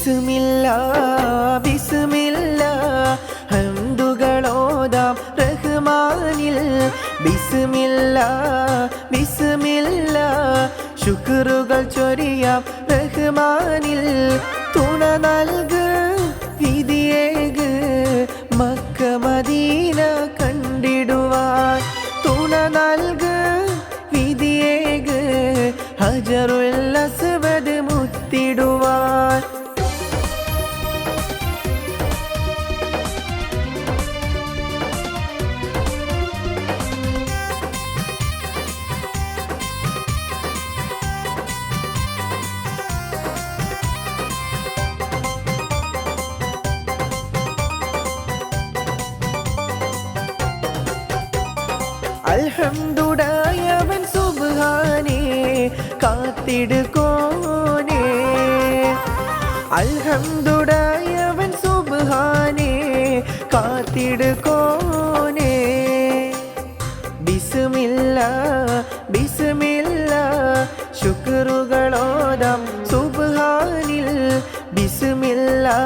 ബിസ്മില്ലാ ബിസ്മില്ലാ ഹംദുകളോദാം റഹ്മാനിൽ. ബിസ്മില്ലാ ബിസ്മില്ലാ ശുക്റുകൾ ചൊരിയാം റഹ്മാനിൽ. തുണ നൽക് വിധിയേക് Mecca Medina കണ്ടിടുവാൻ. തുണ നൽക് വിധിയേക് ഹജറുൽ അസ്വദ് മുത്തിടുവാൻ. അൽഹംദുലില്ലാഹ് സുബ്ഹാനേ കാത്തിടുകോനേ. അൽഹംദുലില്ലാഹ് സുബ്ഹാനേ കാത്തിടുകോനേ. ബിസ്മില്ലാ ബിസ്മില്ലാ ശുക്റുകളോദാം സുബ്ഹാനിൽ. ബിസ്മില്ലാ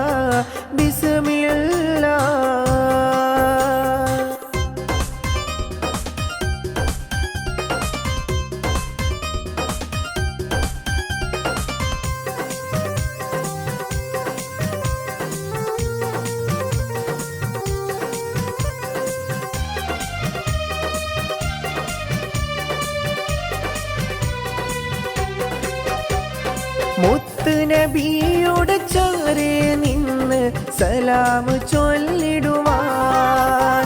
ബിസ്മില്ലാ മുത്ത് നബിയുടെ ചാരേ നിന്ന് സലാം ചൊല്ലിടുവാൻ.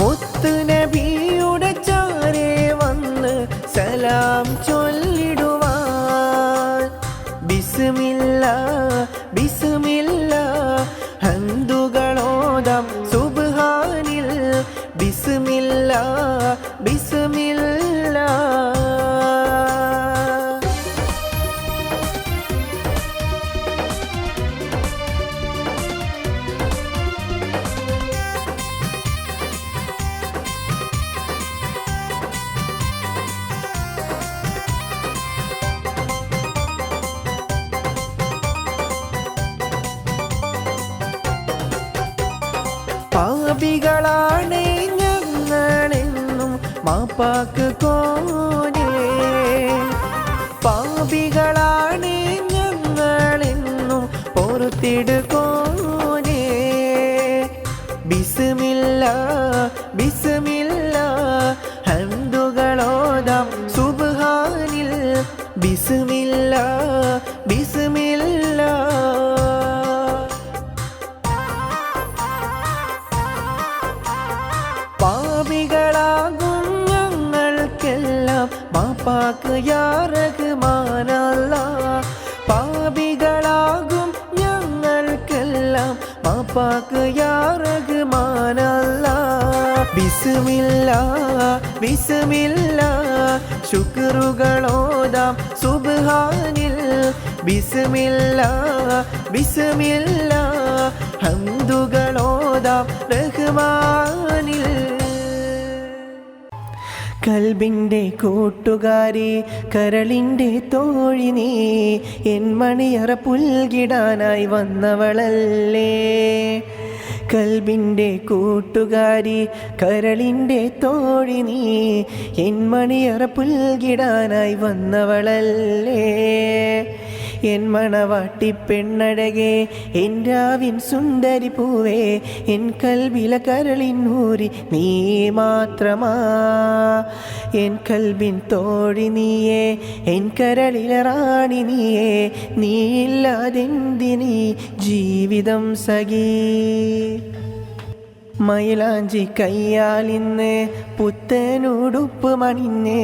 മുത്ത് നബിയുടെ ചാരേ വന്ന് സലാം ചൊല്ലിടുവാൻ. ബിസ്മില്ലാ ബിസ്മില്ലാ ഹംദുകളോദാം സുബ്ഹാനിൽ. ബിസ്മില്ലാ ബിസ്മില്ലാ പാപികളാണ് ഞങ്ങളെന്നും മാപ്പാക്ക് കോനേ. പാപികളാണ് ഞങ്ങളെന്നും പൊറുത്തിടുകോനേ. ബിസ്മില്ലാ ബിസ്മില്ലാ ഹംദുകളോദാം സുബ്ഹാനിൽ. ബിസ്മില്ലാ ബിസ്മില്ലാ പാപികളാകും ഞങ്ങൾക്കെല്ലാം മാപ്പാക്ക് യാ റഹ്മാനല്ലാഹ്. പാപികളാകും ഞങ്ങൾക്കെല്ലാം മാപ്പാക്ക് യാ റഹ്മാനല്ലാഹ്. ബിസ്മില്ലാ ബിസ്മില്ലാ ശുക്റുകളോദാം സുബ്ഹാനിൽ. ബിസ്മില്ലാ ബിസ്മില്ലാ ഹംദുകളോദാം റഹ്മാനിൽ. കൽബിൻ്റെ കൂട്ടുകാരി കരളിൻ്റെ തോഴി നീ എൻ മണിയറ പുൽകിടാനായി വന്നവളല്ലേ. കൽബിൻ്റെ കൂട്ടുകാരി കരളിൻ്റെ തോഴി നീ എൻ മണിയറ പുൽകിടാനായി വന്നവളല്ലേ. എൻ മണവാട്ടി പെണ്ണഴകേ എൻ രാവിൻ സുന്ദരി പൂവേ എൻ കൽബില കരളിൻ ഊരി നീ മാത്രമാ. എൻ കൽബിൻ തോഴി നീയേ എൻ കരളില റാണി നീയേ നീയില്ലാതെന്തിനീ ജീവിതം സഖീ. മൈലാഞ്ചി കയ്യാലിന്ന് പുത്തനുടുപ്പ് മണിന്ന്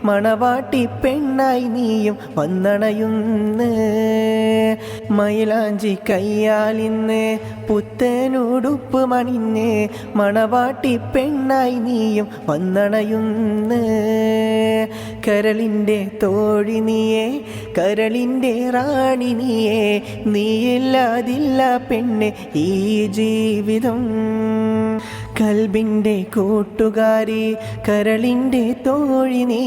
മണവാട്ടി പെണ്ണായി നീയും വന്നണയുന്ന്. മൈലാഞ്ചി കയ്യാലിന്ന് പുത്തനുടുപ്പ് മണിന്ന് മണവാട്ടി പെണ്ണായി നീയും വന്നണയുന്ന്. കരളിൻ്റെ തോഴി നീയേ കരളിൻ്റെ റാണി നീയേ നീയില്ലാതില്ല പെണ്ണെ ഈ ജീവിതം. കൽബിൻ്റെ കൂട്ടുകാരി കരളിൻ്റെ തോഴി നീ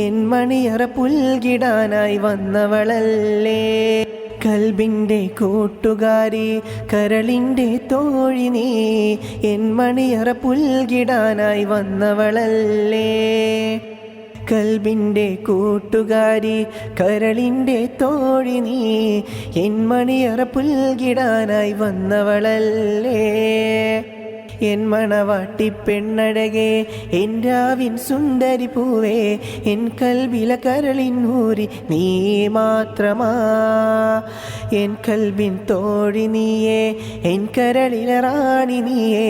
എൻ മണിയറ പുൽകിടാനായി വന്നവളല്ലേ. കൽബിൻ്റെ കൂട്ടുകാരി കരളിൻ്റെ തോഴി നീ എൻ മണിയറ പുൽകിടാനായി വന്നവളല്ലേ. കൽബിൻ്റെ കൂട്ടുകാരി കരളിൻ്റെ തോഴി നീ എൻ മണിയറ പുൽകിടാനായി വന്നവളല്ലേ. എൻ മണവാട്ടി പെണ്ണഴകേ എൻ രാവിൻ സുന്ദരി പൂവേ എൻ കൽബില കരളിൻ ഊരി നീ മാത്രമാ. എൻ കൽബിൻ തോഴി നീയേ എൻ കരളില റാണി നീയേ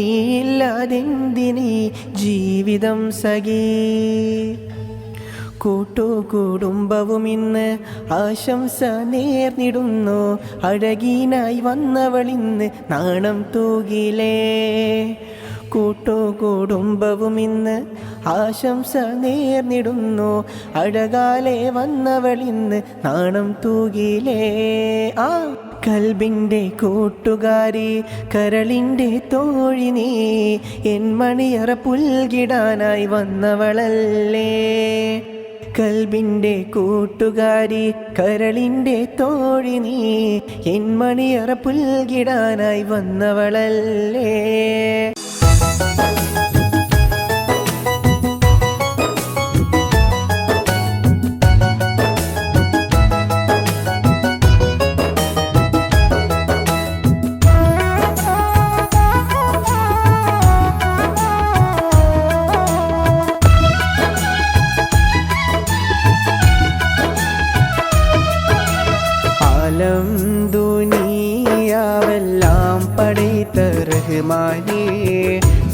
നീയില്ലാതെന്തിനീ ജീവിതം സഖീ. കൂട്ടുകുടുംബവും ഇന്ന് ആശംസ നേർന്നിടുന്നു. അഴകീനായി വന്നവളിന്ന് നാണം തൂകിലേ. കൂട്ടുകുടുംബവും ഇന്ന് ആശംസ നേർന്നിടുന്നു. അഴകാലെ വന്നവളിന്ന് നാണം തൂകിലേ. കൽബിൻ്റെ കൂട്ടുകാരി കരളിൻ്റെ തോഴി നീ എൻ മണിയറ പുൽകിടാനായി വന്നവളല്ലേ. കൽബിൻ്റെ കൂട്ടുകാരി കരളിൻ്റെ തോഴി നീ എൻ മണിയറ പുൽകിടാനായി വന്നവളല്ലേ. ദുനിയാവെല്ലാം പടൈത്ത റഹ്മാനേ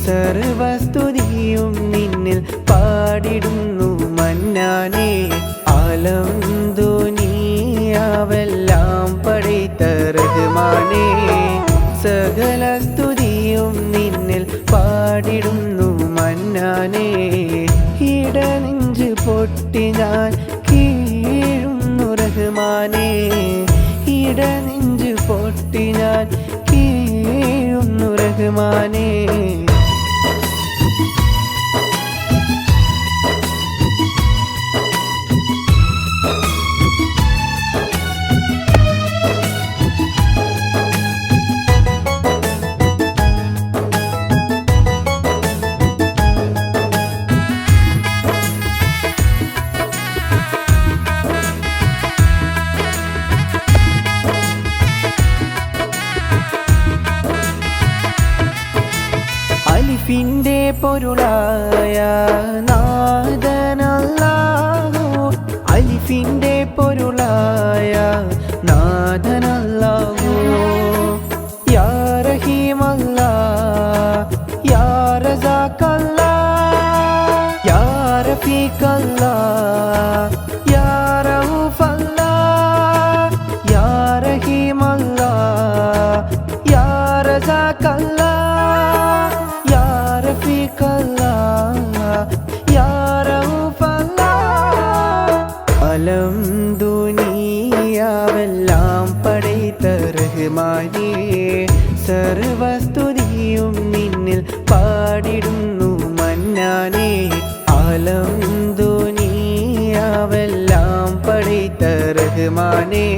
സർവസ്തുതിയും നിന്നിൽ പാടിടുന്നു മന്നാനേ. ആലം ദുനിയാവെല്ലാം പടൈത്ത റഹ്മാനേ സകല സ്തുതിയും നിന്നിൽ പാടിടുന്നു മന്നാനേ. ഇടനെഞ്ച് പൊട്ടി ഞാൻ കീഴുന്നു റഹ്മാനേ. ഇടനെഞ്ച് പൊട്ടി ഞാൻ കീഴുന്നു റഹ്മാനേ. അലിഫിൻ്റെ പൊരുളായ നാഥനല്ലാഹു. അലിഫിൻ്റെ പൊരുളായ നാഥനല്ലാഹു. യാ റഹീമല്ലാഹ് യാ റസാഖല്ലാഹ് യാ റഫീഖല്ലാഹ് യാ റഊഫല്ലാഹ് യാ റഹീമല്ലാഹ് യാ റസാഖല്ലാഹ് അലം ദുനിയാവെല്ലാം പടൈത്ത റഹ്മാനേ സർവസ്തുതിയും നിന്നിൽ പാടിടുന്നു മന്നാനേ. ആലം ദുനിയാവെല്ലാം പടൈത്ത റഹ്മാനേ.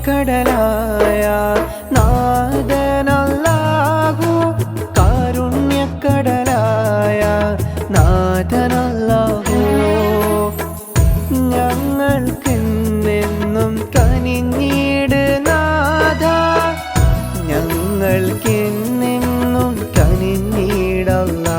കാരുണ്യക്കടലായ നാഥനല്ലാഹു. കാരുണ്യക്കടലായ നാഥനല്ലാഹു. ഞങ്ങൾക്കെന്നെന്നും കനിഞ്ഞിട് നാഥ. ഞങ്ങൾക്കെന്നെന്നും കനിഞ്ഞിടല്ലാഹ്.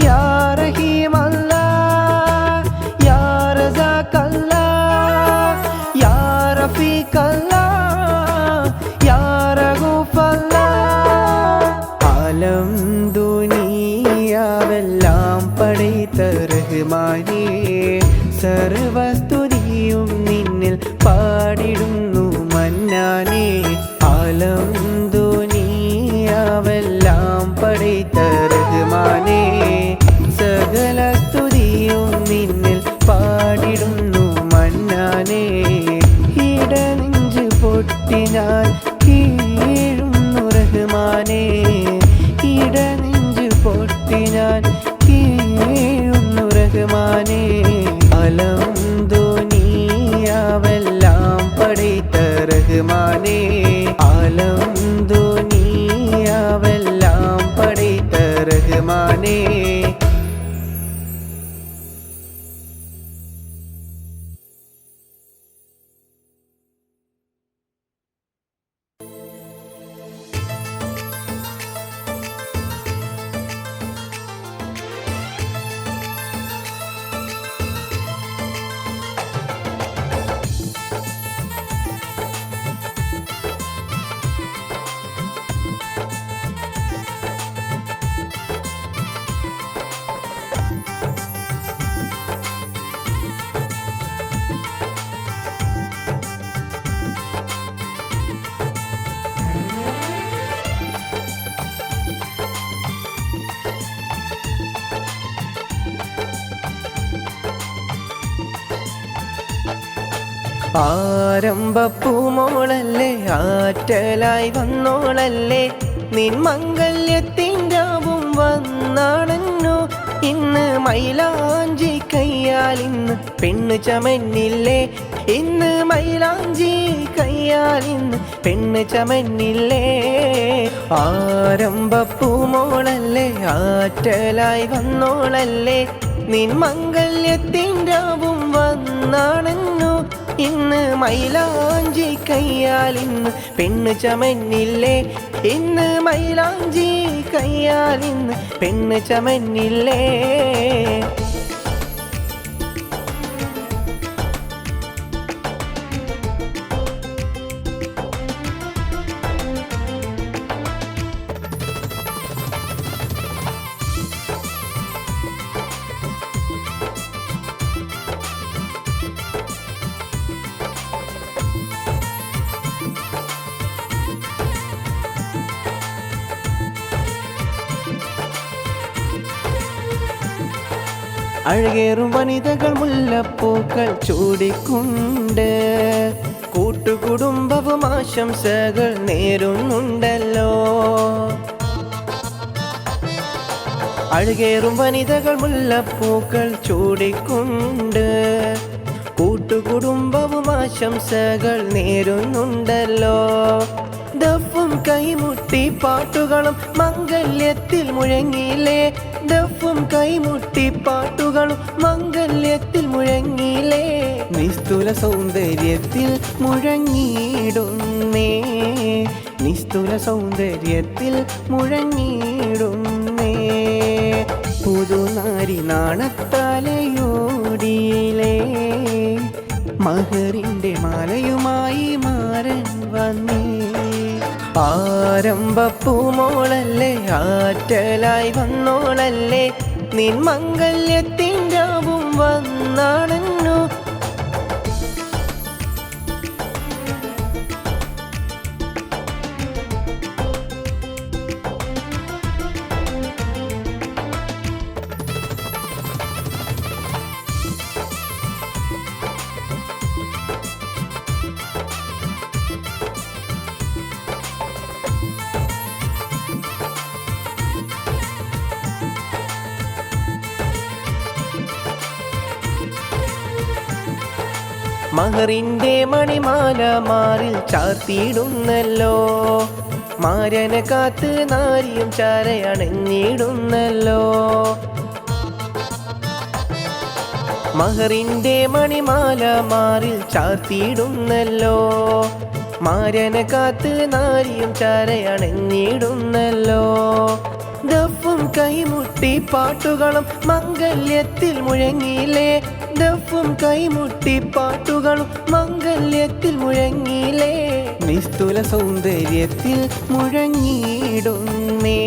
യാ റഹീമല്ലാഹ് യാ റസാഖല്ലാഹ് യാ റഫീഖല്ലാഹ് യാ റഊഫല്ലാഹ്. ആലം ദുനിയാവെല്ലാം പടൈത്ത റഹ്മാനേ സർവസ്തുതിയും നിന്നിൽ മുട്ടി ഞാൻ കീഴുന്നു റഹ്മാനേ. അലം ദുനിയാവെല്ലാം പടൈത്ത റഹ്മാനേ. അലം ദുനിയാവെല്ലാം പടൈത്ത റഹ്മാനേ. ആരംഭപ്പൂമോളല്ലേ ആറ്റലായി വന്നോളല്ലേ നിൻ മംഗല്യത്തിൻ്റാവും വന്നാണെന്നു. ഇന്ന് മൈലാഞ്ചി കയ്യാൽ ഇന്ന് പെണ്ണ് ചമന്നില്ലേ. ഇന്ന് മൈലാഞ്ചി കയ്യാൽ ഇന്ന് പെണ്ണ് ചമന്നില്ലേ. ആരംഭപ്പൂമോളല്ലേ ആറ്റലായി വന്നോളല്ലേ നിൻ മംഗല്യത്തിൻ്റാവും വന്നാണെന്നു. ഇന്ന് മൈലാഞ്ചി കയ്യാൽ ഇന്ന് പെണ്ണ് ചമന്നില്ലേ. ഇന്ന് മൈലാഞ്ചി കയ്യാൽ ഇന്ന് പെണ്ണ് ചമന്നില്ലേ. അഴകേറും വനിതകൾ മുല്ലപ്പൂക്കൾ ചൂടിക്കൊണ്ട് കൂട്ടുകുടുംബവും ആശംസകൾ നേരുന്നുണ്ടല്ലോ. അഴകേറും വനിതകൾ മുല്ലപ്പൂക്കൾ ചൂടിക്കൊണ്ട് കൂട്ടുകുടുംബവും ആശംസകൾ നേരുന്നുണ്ടല്ലോ. ദഫും കൈമുട്ടി പാട്ടുകളും മംഗല്യത്തിൽ മുഴങ്ങിയില്ലേ. ദഫും കൈമുട്ടി പാട്ടുകളും മംഗല്യത്തിൽ മുഴങ്ങിയില്ലേ. നിസ്തുല സൗന്ദര്യത്തിൽ മുഴങ്ങിയിടുന്നേ. നിസ്തുല സൗന്ദര്യത്തിൽ മുഴങ്ങിയിടുന്നേ. പുതുനാരി നാണത്താലയോടിയിലേ. മഹറിൻ്റെ മാലയുമായി മാരൻ വന്നേ. ആരംഭപ്പൂമോളല്ലേ ആറ്റലായി വന്നോളല്ലേ നിൻ മംഗല്യത്തിൻ്റാവും വന്നാണെന്നു. മഹറിൻ്റെ മണിമാല മാറിൽ ചാർത്തിയിടുന്നല്ലോ. മാരനെ കാത്ത് നാരിയും ചാരയണഞ്ഞിടുന്നല്ലോ. മഹറിൻ്റെ മണിമാല മാറിൽ ചാർത്തിയിടുന്നല്ലോ. മാരനെ കാത്ത് നാരിയും ചാരയണഞ്ഞിടുന്നല്ലോ. ദഫും കൈമുട്ടി പാട്ടുകളും മംഗല്യത്തിൽ മുഴങ്ങിയില്ലേ. ദഫും കൈമുട്ടി പാട്ടുകളും മംഗല്യത്തിൽ മുഴങ്ങിയില്ലേ. നിസ്തുല സൗന്ദര്യത്തിൽ മുഴങ്ങിയിടുന്നേ.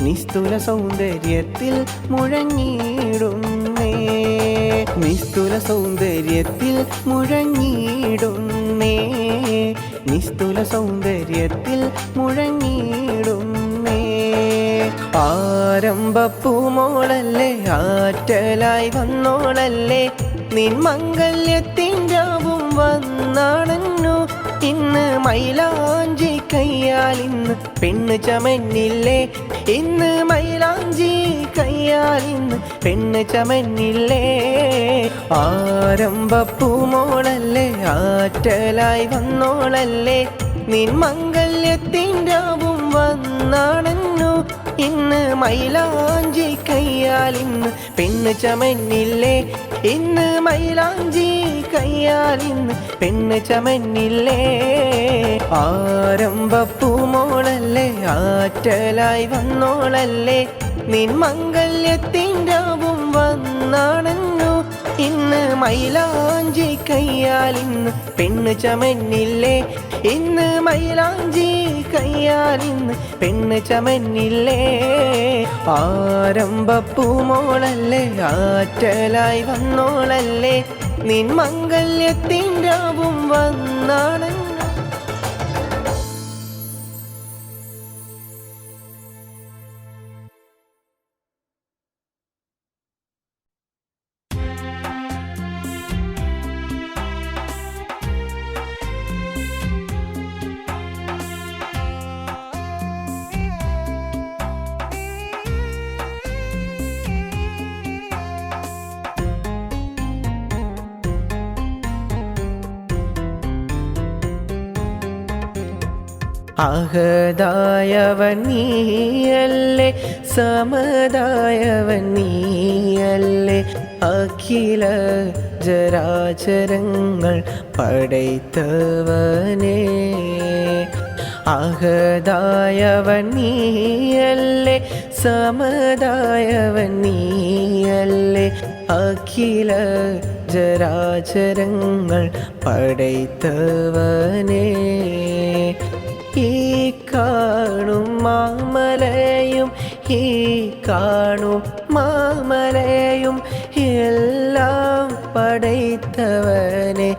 നിസ്തുല സൗന്ദര്യത്തിൽ മുഴങ്ങിയിടുന്നേ. നിസ്തുല സൗന്ദര്യത്തിൽ മുഴങ്ങിയിടുന്നേ. നിസ്തുല സൗന്ദര്യത്തിൽ മുഴങ്ങിയിടുന്നേ. ആരംഭപ്പൂമോളല്ലേ ആറ്റലായി വന്നോളല്ലേ നിൻ മംഗല്യത്തിൻ്റാവും വന്നാണെന്നു. ഇന്ന് മൈലാഞ്ചി കയ്യാൽ ഇന്ന് പെണ്ണ് ചമന്നില്ലേ. ഇന്ന് മൈലാഞ്ചി പെണ്ണ് ചമന്നില്ലേ ആരംഭപ്പൂമോളല്ലേ ആറ്റലായി വന്നോളല്ലേ നിൻ മംഗല്യത്തിൻ്റാവും വന്നാണന്നു ഇന്ന് മൈലാഞ്ചി കയ്യാലിന്ന് പെണ്ണ് ചമന്നില്ലേ ഇന്ന് മൈലാഞ്ചി കയ്യാലിന്ന് പെണ്ണ് ചമന്നില്ലേ ആരംഭപ്പൂമോളല്ലേ ആറ്റലായി വന്നോളല്ലേ നിൻ മംഗല്യത്തിൻ്റാവും വന്നാണന്നു ഇന്ന് മൈലാഞ്ചി കയ്യാലിന്ന് പെണ്ണ് ചമന്നില്ലേ ഇന്ന് മൈലാഞ്ചി കയ്യാലിന്ന് പെണ്ണ് ചമന്നില്ലേ ആരംഭപ്പൂമോളല്ലേ ആറ്റലായി വന്നോളല്ലേ നിൻ മംഗല്യത്തിൻ്റാവും വന്നാണന്നു അഹദായവൻ നീയല്ലേ സമദായവൻ നീയല്ലേ അഖില ജരാചരങ്ങൾ പടൈത്തവനേ അഹദായവൻ നീയല്ലേ സമദായവൻ നീയല്ലേ അഖില ജരാചരങ്ങൾ പടൈത്തവനേ ഈ കാണും മാമലയും ഈ കാണും മാമലയും എല്ലാം പടൈത്തവനെ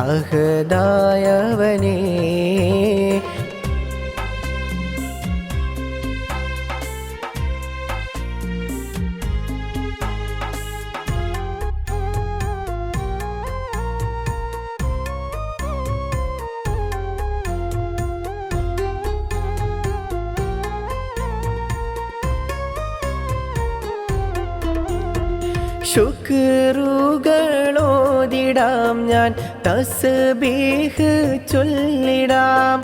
അഹദായവനേ ശുക്റുകളോതിടാം ഞാൻ തസ്ബീഹ് ചൊല്ലിടാം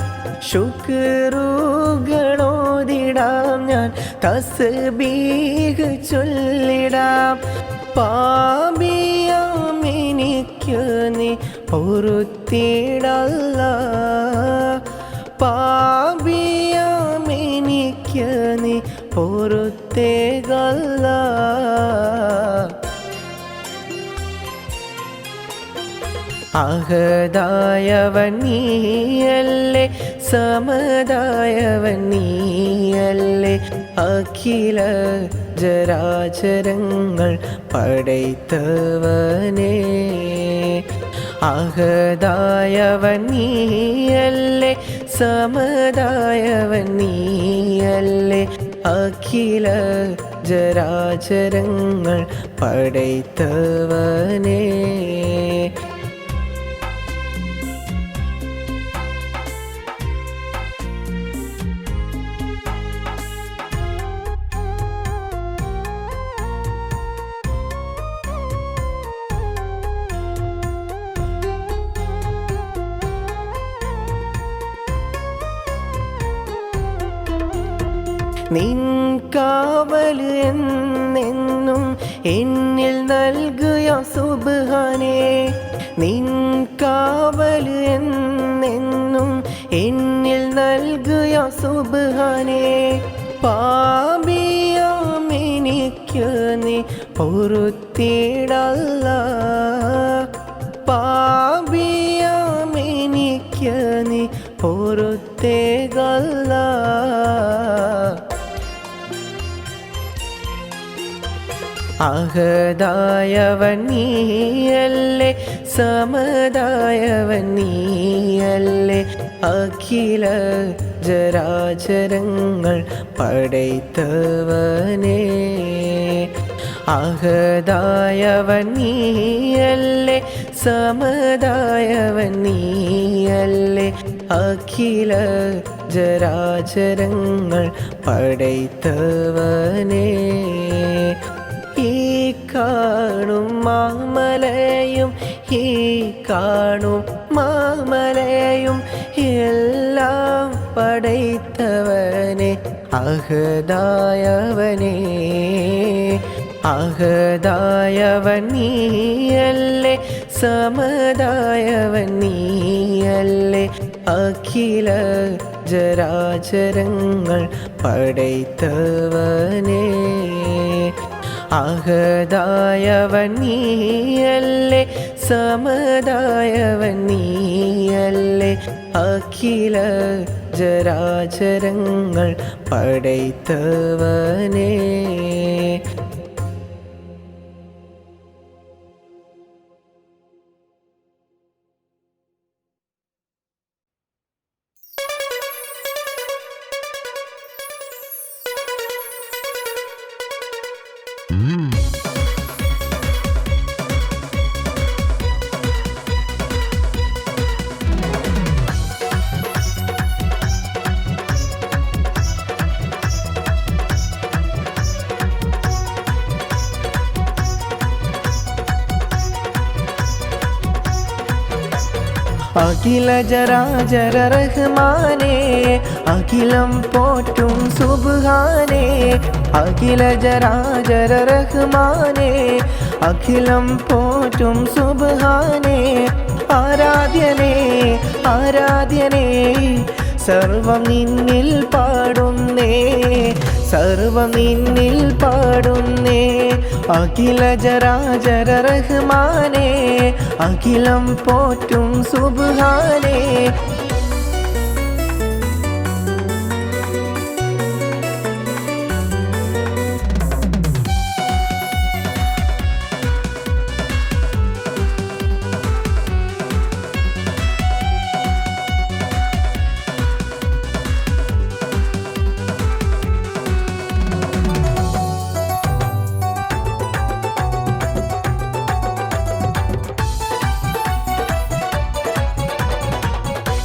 ശുക്റുകളോതിടാം ഞാൻ തസ്ബീഹ് ചൊല്ലിടാം പാപിയാം എനിക്ക് നീ പൊറുത്തിടല്ലാ പാപിയാം എനിക്ക് നീ പൊറുത്തേകല്ലാ അഹദായവൻ നീയല്ലേ സമദായവൻ നീയല്ലേ അഖില ജരാചരങ്ങൾ പടൈത്തവനേ അഹദായവൻ നീയല്ലേ സമദായവൻ നീയല്ലേ അഖില ജരാചരങ്ങൾ പടൈത്തവനേ നിൻ കാവൽ എന്നെന്നും എന്നിൽ നൽകുക സുബ്ഹാനേ നിൻ കാവൽ എന്നെന്നും എന്നിൽ നൽകുക സുബ്ഹാനേ പാപിയാം എനിക്ക് നീ പൊറുത്തിടല്ലാ പാപിയാം എനിക്ക് നീ പൊറുത്തേകല്ലാ അഹദായവൻ നീയല്ലേ സമദായവൻ നീയല്ലേ അഖില ജരാചരങ്ങൾ പടൈത്തവനേ അഹദായവൻ നീയല്ലേ സമദായവൻ നീയല്ലേ അഖില ജരാചരങ്ങൾ പടൈത്തവനേ ഈ കാണും മാമലയും ഈ കാണും മാമലയും എല്ലാം പടൈത്തവനെ അഹദായവനേ അഹദായവൻ നീയല്ലേ സമദായവൻ നീയല്ലേ അഖില ജരാചരങ്ങൾ പടൈത്തവനേ അഹദായവൻ നീയല്ലേ സമദായവൻ നീയല്ലേ അഖില ജരാചരങ്ങൾ പടൈത്തവനേ അഖില ജരാചര റഹ്മാനേ അഖിലം പോറ്റും സുബ്ഹാനേ അഖില ജരാചര റഹ്മാനേ അഖിലം പോറ്റും സുബ്ഹാനേ ആരാധ്യനേ ആരാധ്യനേ സർവം നിന്നിൽ പാടുന്നേ സർവം നിന്നിൽ പാടുന്നേ അഖില ജരാചര റഹ്മാനേ അഖിലം പോറ്റും സുബ്ഹാനേ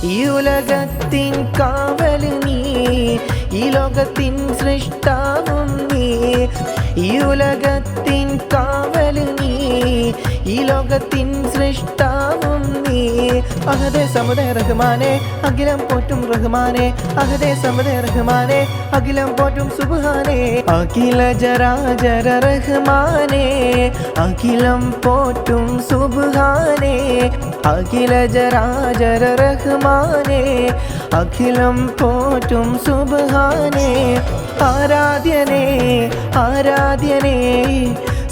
ഈ ഉലകത്തിൻ കാവൽ നീ ഈ ലോകത്തിൻ സൃഷ്ടാവും നീ ഈ ഉലകത്തിൻ കാവൽ നീ ഈ ലോകത്തിൻ സൃഷ്ടാവും നീ അഹദേ സമദേ റഹ്മാനേ അഖിലം പോറ്റും റഹ്മാനേ അഹദേ സമദേ റഹ്മാനേ അഖിലം പോറ്റും സുബ്ഹാനേ അഖില ജരാചര റഹ്മാനേ അഖിലം പോറ്റും സുബ്ഹാനേ അഖില ജരാചര റഹ്മാനേ അഖിലം പോറ്റും സുബ്ഹാനേ ആരാധ്യനേ ആരാധ്യനേ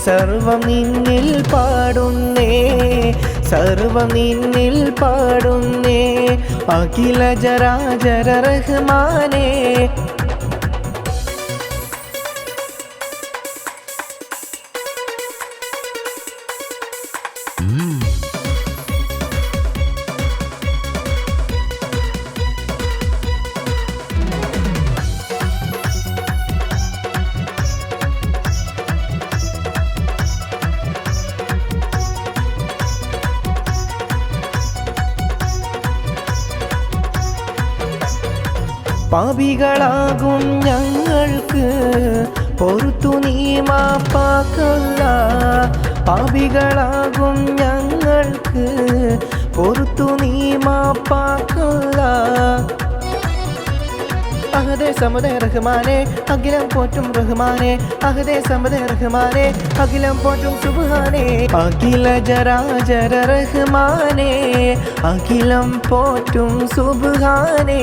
സർവം നിന്നിൽ പാടുന്നേ സർവം നിന്നിൽ പാടുന്നേ അഖില ജരാചര റഹ്മാനേ പാപികളാകും ഞങ്ങൾക്ക് പൊറുത്തു നീ മാപ്പാക്കല്ല പാപികളാകും ഞങ്ങൾക്ക് പൊറുത്തു നീ മാപ്പാക്കല്ല അഹദേ സമദേ റഹ്മാനേ അഖിലം പോറ്റും റഹ്മാനേ അഹദേ സമദേ റഹ്മാനേ അഖിലം പോറ്റും സുബ്ഹാനേ അഖില ജരാചര റഹ്മാനേ അഖിലം പോറ്റും സുബ്ഹാനേ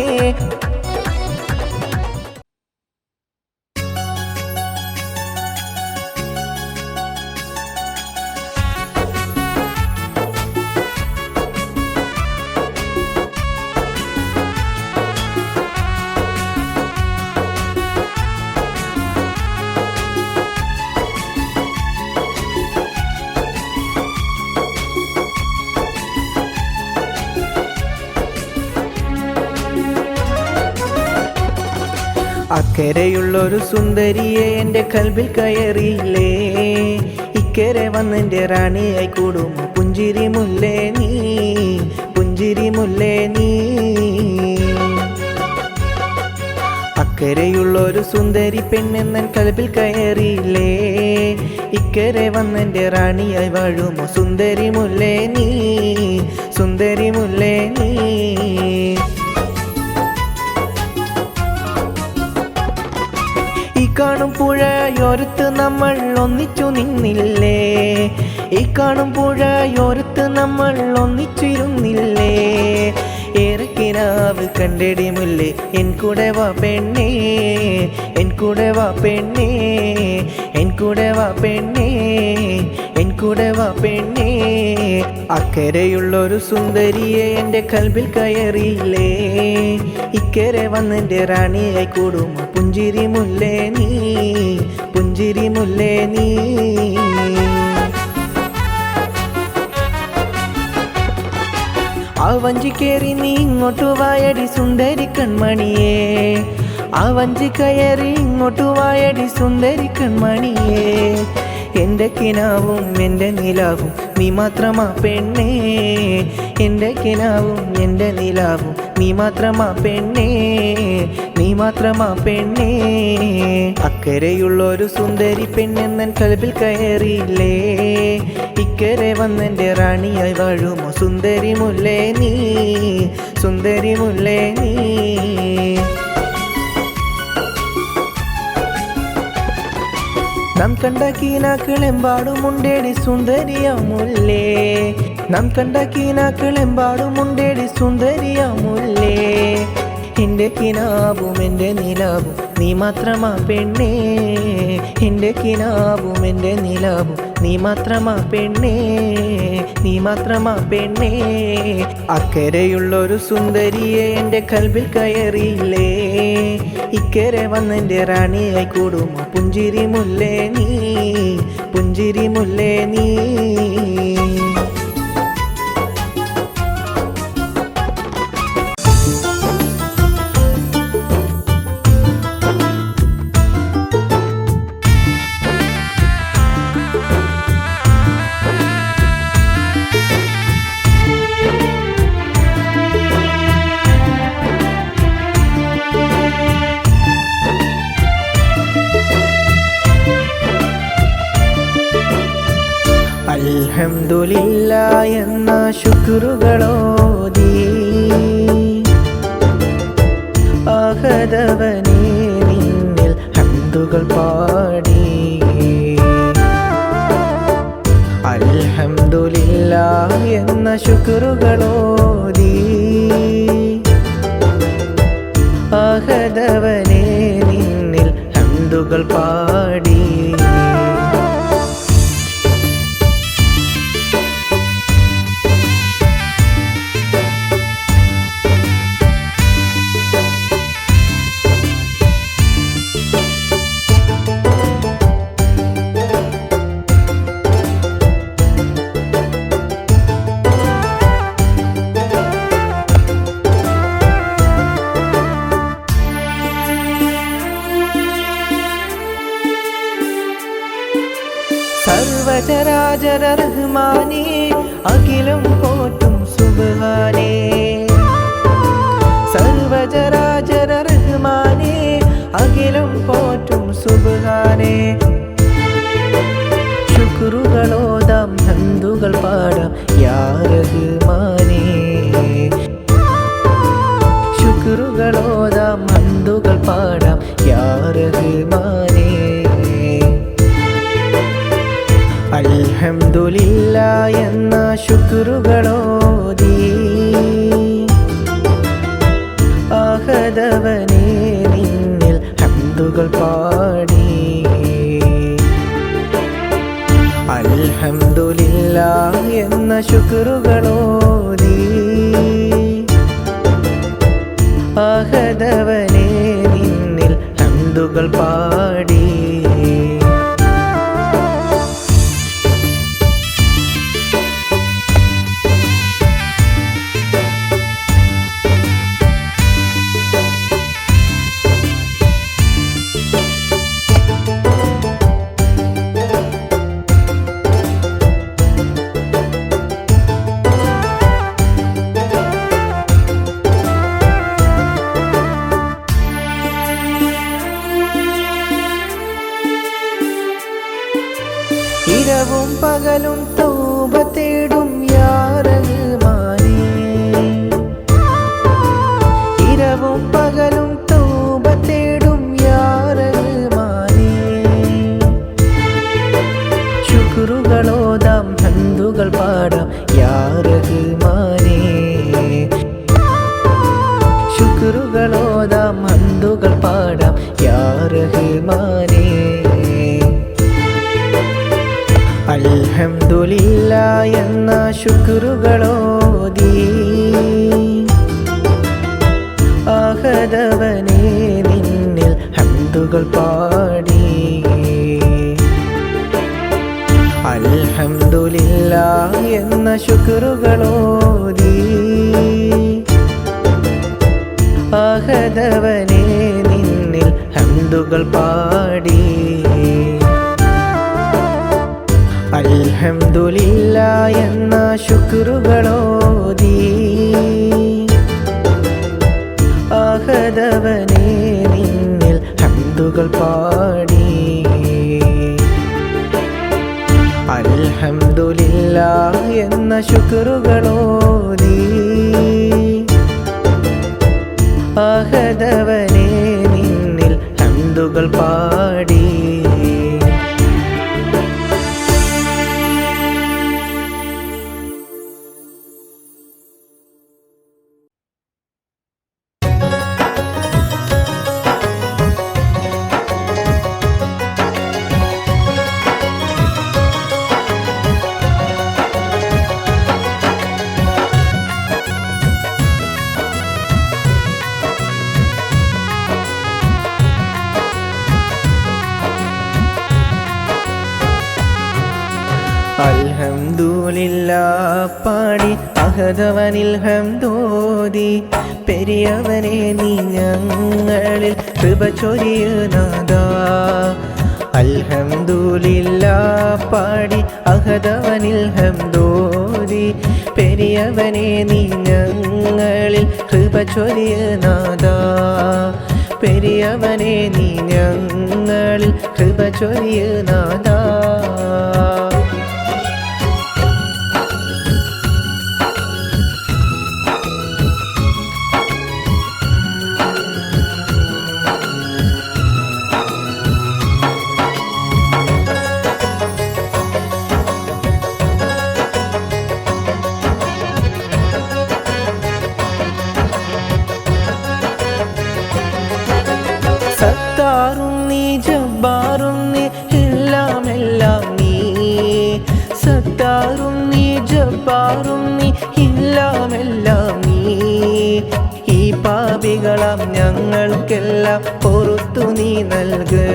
അക്കരെയുള്ളൊരു സുന്ദരിയെ എൻ്റെ കൽബിൽ കയറിയില്ലേ ഇക്കരെ വന്നെൻ്റെ റാണിയായി കൂടും പുഞ്ചിരി മുല്ലേ നീ പുഞ്ചിരി മുല്ലേ നീ അക്കരെയുള്ളൊരു സുന്ദരി പെണ്ണെന്നൻ കൽബിൽ കയറിയില്ലേ ഇക്കരെ വന്നെൻ്റെ റാണിയായി വാഴുമോ സുന്ദരി മുല്ലേ നീ, സുന്ദരി മുല്ലേ നീ. ഈ കാണും പുഴയോരത്ത് നമ്മൾ ഒന്നിച്ചു നിന്നില്ലേ, ഈ കാണും പുഴയോരത്ത് നമ്മൾ ഒന്നിച്ചിരുന്നില്ലേ. ഏറെക്കിനാവ് കണ്ടെടി മുല്ലേ എൻ കൂടെ വാ പെണ്ണേ, എൻ കൂടെ വാ പെണ്ണേ, എൻ കൂടെ വാ പെണ്ണേ, എൻ കൂടെ വാ പെണ്ണേ. അക്കരെയുള്ളൊരു സുന്ദരിയെ എൻ്റെ കൽബിൽ കയറിയില്ലേ, ഇക്കരെ വന്നെൻ്റെ റാണിയായി കൂടുമോ പുഞ്ചിരി മുല്ലേ നീ, പുഞ്ചിരി മുല്ലേ നീ. ആ വഞ്ചി കയറി നീ ഇങ്ങോട്ടു വായടി സുന്ദരി കൺമണിയേ, ആ വഞ്ചി കയറി ഇങ്ങോട്ടു വായടി സുന്ദരി കൺമണിയേ. എൻ്റെ കിനാവും എൻ്റെ നിലാവും നീ മാത്രമാ പെണ്ണേ, എൻ്റെ കിനാവും എൻ്റെ നിലാവും നീ മാത്രമാ പെണ്ണേ, നീ മാത്രമാ പെണ്ണേ. അക്കരെയുള്ളൊരു സുന്ദരി പെണ്ണെന്നൻ കൽബിൽ കയറിയില്ലേ, ഇക്കരെ വന്നെൻ്റെ റാണിയായി വാഴുമോ സുന്ദരി മുല്ലേ നീ, സുന്ദരി മുല്ലേ നീ. നാം കണ്ട കീനാക്കളെമ്പാടുമുണ്ടേടി സുന്ദരിയ മുല്ലേ, നാം കണ്ട കീനാക്കളെമ്പാടുമുണ്ടേടി സുന്ദരിയ മുല്ലേ. എൻ്റെ കിനാവും എൻ്റെ നിലാവും നീ മാത്രമാ പെണ്ണേ, എൻ്റെ കിനാവും എൻ്റെ നിലാവും നീ മാത്രമാ പെണ്ണേ, നീ മാത്രമാ പെണ്ണേ. അക്കരെയുള്ളൊരു സുന്ദരിയെ എൻ്റെ കൽബിൽ കയറിയില്ലേ, ഇക്കരെ വന്നെൻ്റെ റാണിയായി കൂടുമോ പുഞ്ചിരി മുല്ലേ നീ, പുഞ്ചിരി മുല്ലേ നീ. അൽഹംദുലില്ലാ എന്ന ശുക്രുകളോതി ആഹദവനേ നിന്നിൽ ഹംദുകൾ പാടി. അൽഹംദുലില്ലാ എന്ന ശുക്രുകളോതി ആഹദവനേ നിന്നിൽ ഹംദുകൾ പാടി. സർവചരാചര റഹ്മാനേ അഖിലം പോറ്റും സുബ്ഹാനേ, സർവചരാചര റഹ്മാനേ അഖിലം പോറ്റും സുബ്ഹാനേ. ശുക്രുകളോദാം ഹംദുകൾ പാടാം യാ റഹ്മാനേ, ശുക്രുകളോദാം ഹംദുകൾ പാടാം യാ റഹ്മാനേ. അൽഹംദുലില്ലാ എന്ന ശുക്രുകളോതി ആഹദവനേ നിന്നിൽ ഹംദുകൾ പാടി. അൽഹംദുലില്ലാ എന്ന ശുക്രുകളോതി ആഹദവനേ നിന്നിൽ ഹംദുകൾ പാടി. ഇരവും പകലും തൗബ തേടും യാ റഹ്മാനേ ഇരവും പകലും തൗബ തേടും യാ റഹ്മാനേ ശുക്റുകളോതാം ഹംദുകൾ പാടാം യാ റഹ്മാനേ ശുക്റുകളോതാം ഹംദുകൾ പാടാം യാ റഹ്മാനേ അൽഹംദുലില്ലാഹ് എന്ന ശുക്റുകളോതി ആഹദവനേ നിന്നിൽ ഹംദുകൾ പാടി അൽഹംദുലില്ലാഹ് എന്ന ശുക്റുകളോതി ആഹദവനേ നിന്നിൽ ഹംദുകൾ പാടി അൽഹംദുലില്ലാഹ് എന്ന ശുക്റുകളോതി ആഹദവനേ നിന്നിൽ ഹംദുകൾ പാടി അൽഹംദുലില്ലാഹ് എന്ന ശുക്റുകളോതി ആഹദവനേ നിന്നിൽ ഹംദുകൾ പാടി അൽഹംദുലില്ലാഹ് പാടി അഹദവനിൽ ഹംദോതി പെരിയവനെ നീ ഞങ്ങളിൽ കൃപ ചൊരിയുനാഥാ അൽഹംദുലില്ലാഹ് പാടി അഹദവനിൽ ഹംദോതി പെരിയവനെ നീ ഞങ്ങളിൽ കൃപ ചൊരിയുനാഥാ പെരിയവനെ നീ ഞങ്ങളിൽ കൃപ ചൊരിയുനാഥാ സത്താറും നീ ജബ്ബാറും നീ എല്ലാം എല്ലാം നീ സത്താറും നീ ജബ്ബാറും നീ എല്ലാം എല്ലാം നീ ഈ പാപികളാം ഞങ്ങൾക്കെല്ലാം പൊറുത്തു നീ നൽക്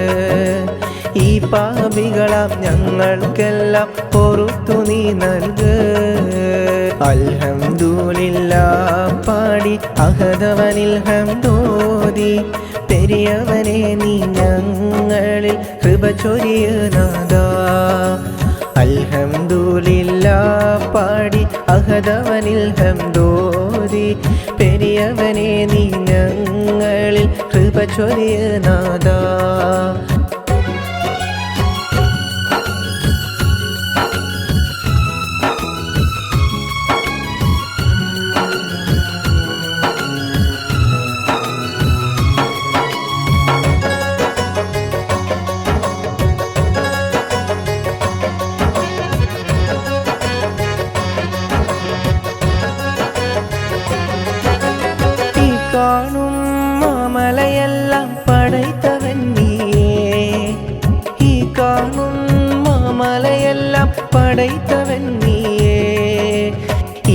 ഈ പാപികളാം ഞങ്ങൾക്കെല്ലാം പൊറുത്തു നീ നൽക് അൽഹംദുലില്ലാഹ് പാടി അഹദവനിൽ ഹംദോതി പെരിയവനെ നീ ഞങ്ങളിൽ കൃപ ചൊരിയുനാഥാ അൽഹംദുലില്ലാഹ് പാടി അഹദവനിൽ ഹംദോതി പെരിയവനെ നീ ഞങ്ങളിൽ കൃപ ചൊരിയുനാഥാ കാണും മാമലയെല്ലാം പടൈത്തവൻ നീയേ ഈ കാണും മാമലയെല്ലാം പടൈത്തവൻ നീയേ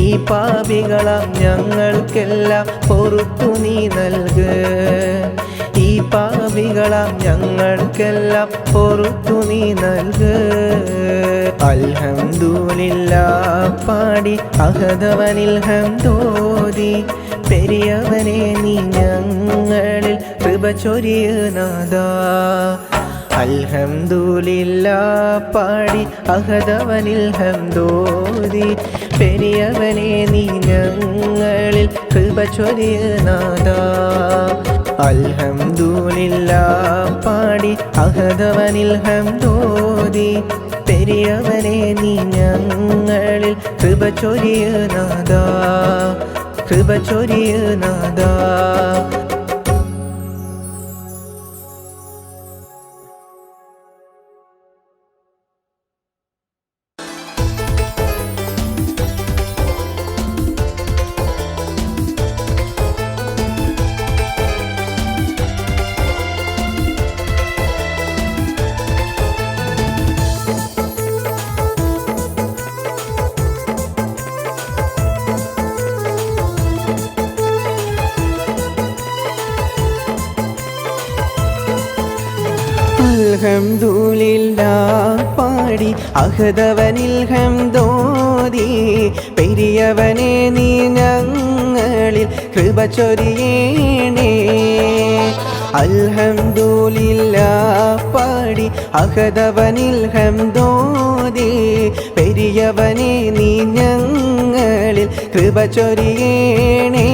ഈ പാപികളാം ഞങ്ങൾക്കെല്ലാം പൊറുത്തു നീ നൽക് ഈ പാപികളാം ഞങ്ങൾക്കെല്ലാം പൊറുത്തു നീ നൽക് അൽഹംദുലില്ലാഹ് പാടി അഹദവനിൽ ഹംദോതി പെരിയവനെ നീ ഞങ്ങളിൽ കൃപ ചൊരിയുനാഥാ അൽഹംദുലില്ലാഹ് പാടി അഹദവനിൽ ഹംദോതി പെരിയവനെ നീ ഞങ്ങളിൽ കൃപ ചൊരിയുനാഥാ അൽഹംദുലില്ലാഹ് പാടി അഹദവനിൽ ഹംദോതി പെരിയവനെ കൃപ ചൊരിയ നാദാ, കൃപ ചൊരിയ നാദാ. അൽഹംദുലില്ലാഹ് പാടി അഹദവനിൽ ഹംദോദി, പെരിയവനെ നീ ഞങ്ങളിൽ കൃപ ചൊരിയേണേ. അൽഹംദുലില്ലാഹ് പാടി അഹദവനിൽ ഹംദോദി, പെരിയവനെ നീ ഞങ്ങളിൽ കൃപ ചൊരിയേണേ.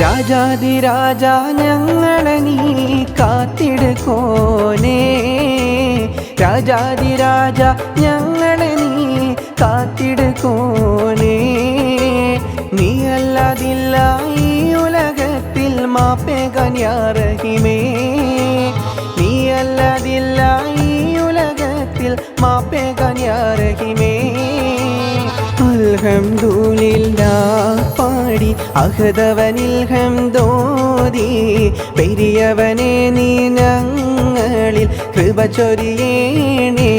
രാജാതിരാജ ഞങ്ങളെ നീ കാത്തിടുകോനേ, രാജാതിരാജ ഞങ്ങളെ നീ കാത്തിടുകോനേ. നീ അല്ലാതില്ല ഈ ഉലകത്തിൽ മാപ്പേകാൻ യാ റഹീമേ, നീ അല്ലാതില്ല ഈ ഉലകത്തിൽ മാപ്പേകാൻ യാ റഹീമേ. അൽഹംദുലില്ലാഹ് പാടി അഹദവനിൽ ഹംദോദി, പെരിയവനെ നീ ഞങ്ങളിൽ കൃപ ചൊരിയേണേ.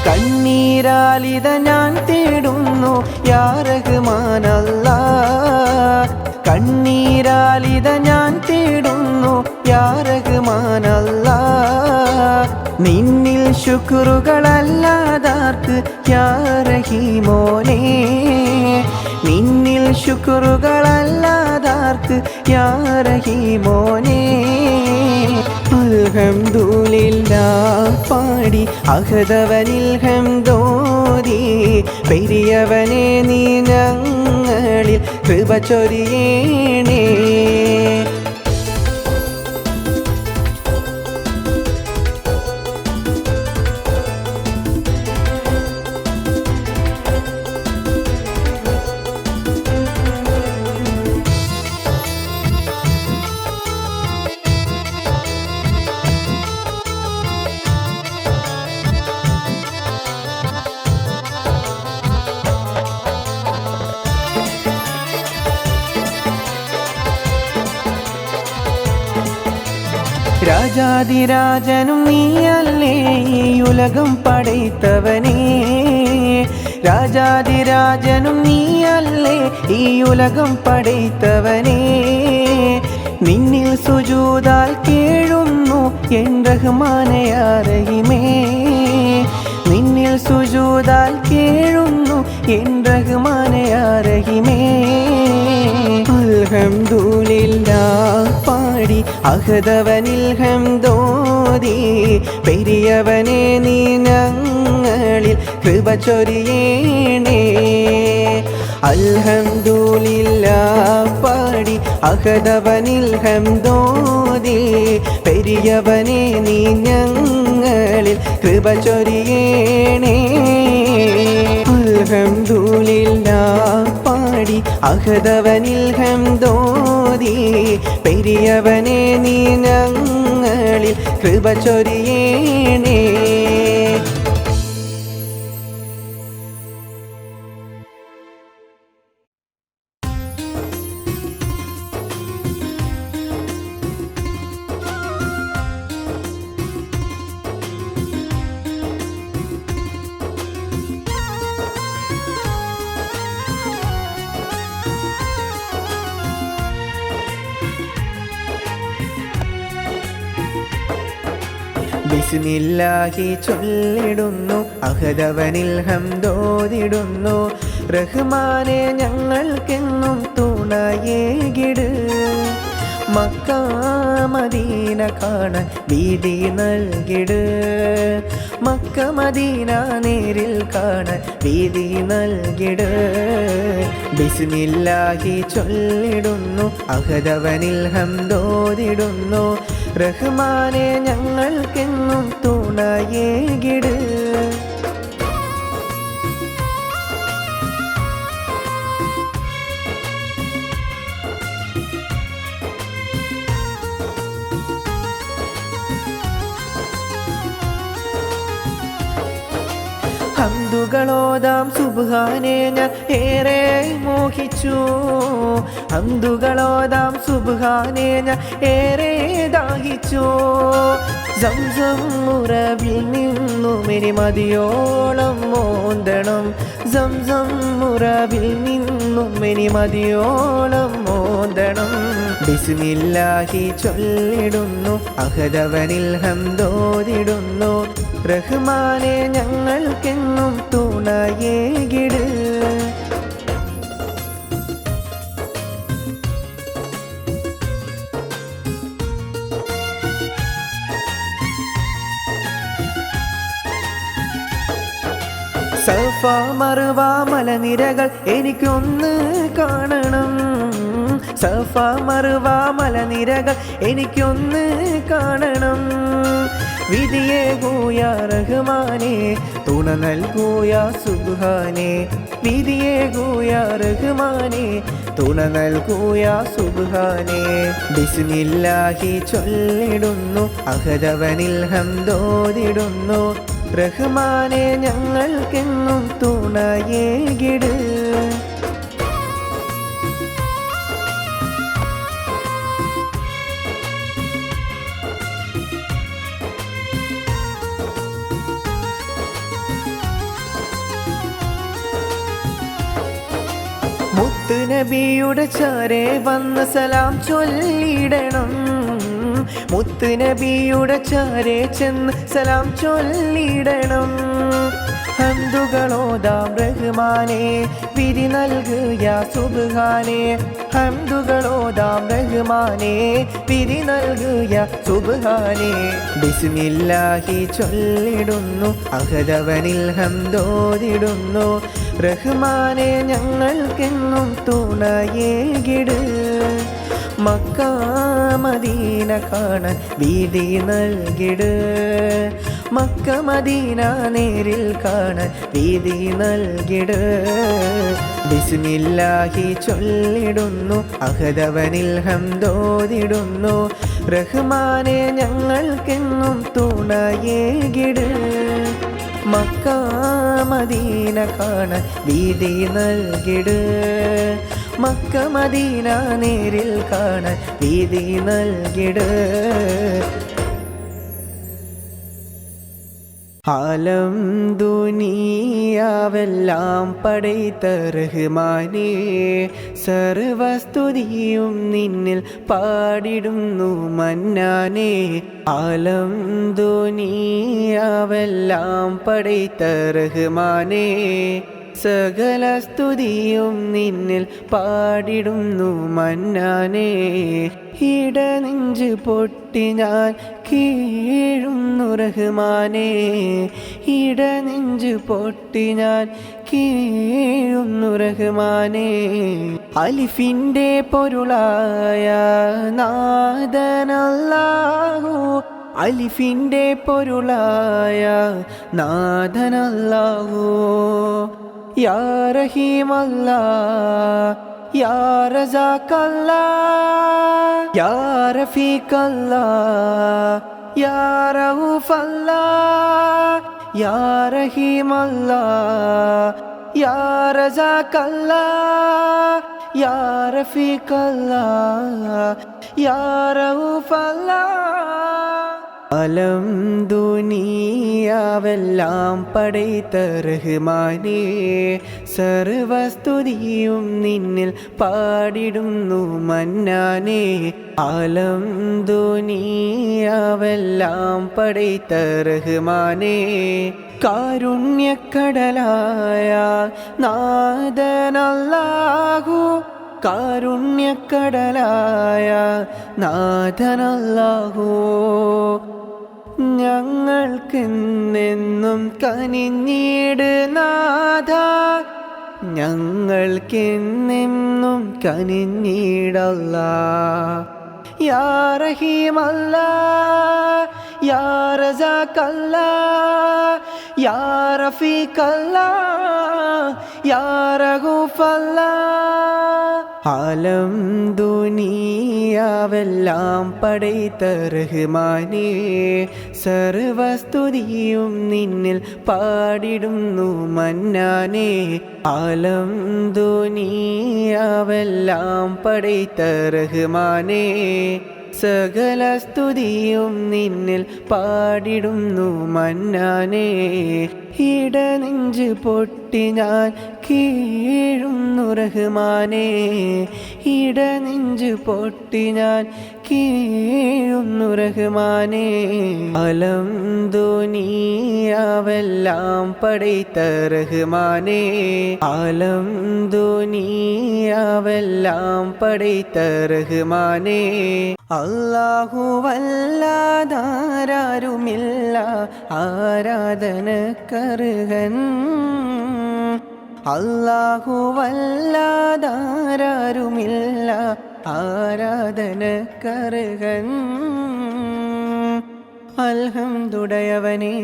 കണ്ണീരാലിത ഞാൻ തേടുന്നു യാ റഹ്മാൻ അല്ലാഹ്, കണ്ണീരാലിത ഞാൻ തേടുന്നു യാ റഹ്മാൻ അല്ലാഹ്. നിന്നിൽ ശുക്റുകളല്ലാതാർക്ക് യാ റഹീമോനേ, നിന്നിൽ ശുക്റുകളല്ലാതാർക്ക് യാ റഹീമോനേ. അൽഹംദുലില്ലാഹ് പാടി അഹദവനിൽ ഹംദോദി, പെരിയവനെ നീ ഞങ്ങളിൽ കൃപ ചൊരിയേണേ. രാജാതിരാജനും നീയല്ലേ ഈ ഉലകം പടൈത്തവനേ, രാജാതിരാജനും നീയല്ലേ ഈ ഉലകം പടൈത്തവനേ. നിന്നിൽ സുജൂദാൽ കേഴുന്നു എൻ റഹ്മാനെ യാ റഹീമേ, നിന്നിൽ സുജൂദാൽ കേഴുന്നു എൻ റഹ്മാനെ യാ റഹീമേ. അൽഹംദുലില്ലാഹ് പാടി അഹദവനിൽ ഹംദോദി, പെരിയവനെ നീ ഞങ്ങളിൽ കൃപ ചൊരിയേണേ. അൽഹംദുലില്ലാഹ് പാടി അഹദവനിൽ ഹംദോദി, പെരിയവനെ നീ ഞങ്ങളിൽ കൃപ ചൊരിയേണേ. അൽഹംദുലില്ലാഹ് പാടി അഹദവനിൽ ഹംദോദി, പെരിയവനെ നീ ഞങ്ങളിൽ ഞങ്ങളിൽ കൃപ ചൊരിയേണേ. ബിസ്മില്ലാഹി ചൊല്ലിടുന്നു, അഹദവനിൽ ഹംദോദിടുന്നു. റഹ്മാനെ ഞങ്ങൾക്കെന്നും തുണയേകിട്. മക്ക മദീന കാണാൻ വീതി നൽകിട്. മക്ക മദീന നേരിൽ കാണാൻ വീതി നൽകിട്. ബിസ്മില്ലാഹി ചൊല്ലിടുന്നു, അഹദവനിൽ ഹംദോദിടുന്നു. റഹ്മാനെ ഞങ്ങൾക്കെന്നും തുണയേകിട്. ഹംദുകളോതാം സുബ്ഹാനെ ഞാൻ ഏറെ മോഹിച്ചു. ഹംദുകളോതാം സുബ്ഹാനെ ഞാൻ ഏറെ ദാഹിച്ചു. സംസം ഉറവിൽ നിന്നും ഇനി മതിയോളം മോന്തണം. സംസം ഉറവിൽ നിന്നും ഇനി മതിയോളം മോന്തണം. ബിസ്മില്ലാഹി ചൊല്ലിടുന്നു, അഹദവനിൽ ഹംദോദിടുന്നു. റഹ്മാനെ ഞങ്ങൾക്കെന്നും തുണയേകിട്. സഫ മർവ മലനിരകൾ എനിക്കൊന്ന് കാണണം. സഫ മർവ മലനിരകൾ എനിക്കൊന്ന് കാണണം. വിധിയേകൂയ റഹ്മാനെ തുണ നൽകൂയ സുബ്ഹാനെ. വിധിയേകൂയ റഹ്മാനെ തുണ നൽകൂയ സുബ്ഹാനെ. ബിസ്മില്ലാഹി ചൊല്ലിടുന്നു, അഹദവനിൽ ഹംദോദിടുന്നു. റഹ്മാനെ ഞങ്ങൾക്കെന്നും തുണയേകിട്. മുത്ത് നബിയുടെ ചാരേ വന്ന സലാം ചൊല്ലിടണം. മുത്ത് നബിയുടെ ചാരേ ചെന്ന് സലാം ചൊല്ലിടണം. ഹംദുകളോതാം റഹ്മാനെ വിധി നൽകുക സുബ്ഹാനെ. ഹംദുകളോതാം റഹ്മാനെ വിധി നൽകുക സുബ്ഹാനെ. ബിസ്മില്ലാഹി ചൊല്ലിടുന്നു, അഹദവനിൽ ഹംദോദിടുന്നു. റഹ്മാനെ ഞങ്ങൾക്കെന്നും തുണയേകിട്. മക്ക മദീന കാണാൻ വീതി നൽകിട്. മക്ക മദീന നേരിൽ കാണാൻ വീതി നൽകിട്. ബിസ്മില്ലാഹി ചൊല്ലിടുന്നു, അഹദവനിൽ ഹംദോദിടുന്നു. റഹ്മാനെ ഞങ്ങൾക്കെന്നും തുണയേകിട്. മക്ക മദീന കാണാൻ വീതി നൽകിട്. മക്ക മദീന നേരിൽ കാണാൻ വീതി നൽകിട്. ആലം ദുനിയാവെല്ലാം പടൈത്ത റഹ്മാനേ, സർവസ്തുതിയും നിന്നിൽ പാടിടുന്നു മന്നാനേ. ആലം ദുനിയാവെല്ലാം പടൈത്ത റഹ്മാനേ, സകല സ്തുതിയും നിന്നിൽ പാടിടുന്നു മന്നാനേ. ഇടനെഞ്ച് പൊട്ടി ഞാൻ കീഴുന്നു റഹ്മാനേ. ഇടനെഞ്ച് പൊട്ടി ഞാൻ കീഴുന്നു റഹ്മാനേ. അലിഫിൻ്റെ പൊരുളായ നാദനല്ലാഹു. അലിഫിൻ്റെ പൊരുളായ നാദനല്ലാഹു. യാ റഹീമല്ലാ, യാ റസാഖല്ലാ, യാ റഫീഖല്ലാ, യാ റഊഫല്ലാ യാ റഹീമല്ലാ യാ റസാഖല്ലാ യാ റഫീഖല്ലാ യാ റഊഫല്ലാ. അലം ദുനിയാവെല്ലാം പടൈത്ത റഹ്മാനേ, സർവസ്തുതിയും നിന്നിൽ പാടിടുന്നു മന്നാനേ. അലം ദുനിയാവെല്ലാം പടൈത്ത റഹ്മാനേ, കാരുണ്യക്കടലായ നാഥനല്ലാഹു, കാരുണ്യക്കടലായ നാഥനല്ലാഹു, ഞങ്ങൾക്കെന്നെന്നും കനിഞ്ഞീട് നാഥ, ഞങ്ങൾക്കെന്നെന്നും കനിഞ്ഞീടല്ലാ. യാ റഹീമല്ലാ യാ റസാഖല്ലാ യാ റഫീഖല്ലാ യാ റഊഫല്ലാ. അലം ദുനിയാവെല്ലാം പടൈത്ത റഹ്മാനേ, സർവസ്തുതിയും നിന്നിൽ പാടിടുന്നു മന്നാനേ. അലം ദുനിയാവെല്ലാം പടൈത്ത റഹ്മാനേ, സകല സ്തുതിയും നിന്നിൽ പാടിടുന്നു മന്നാനേ. ഇടനെഞ്ച് പൊട്ടി ഞാൻ കീഴുന്നു റഹ്മാനേ, ഇടനെഞ്ച് പൊട്ടി ഞാൻ കീഴുന്നു റഹ്മാനേ. അലം ദുനിയാവെല്ലാം പടൈത്ത റഹ്മാനേ, അലം ദുനിയാവെല്ലാം പടൈത്ത റഹ്മാനേ. അല്ലാഹുവല്ലാതാരാരുമില്ല ആരാധനക്കർഹൻ, അല്ലാഹുവല്ലാതാരാരുമില്ല ആരാധനക്കർഹൻ. അൽഹംദുടയവനേ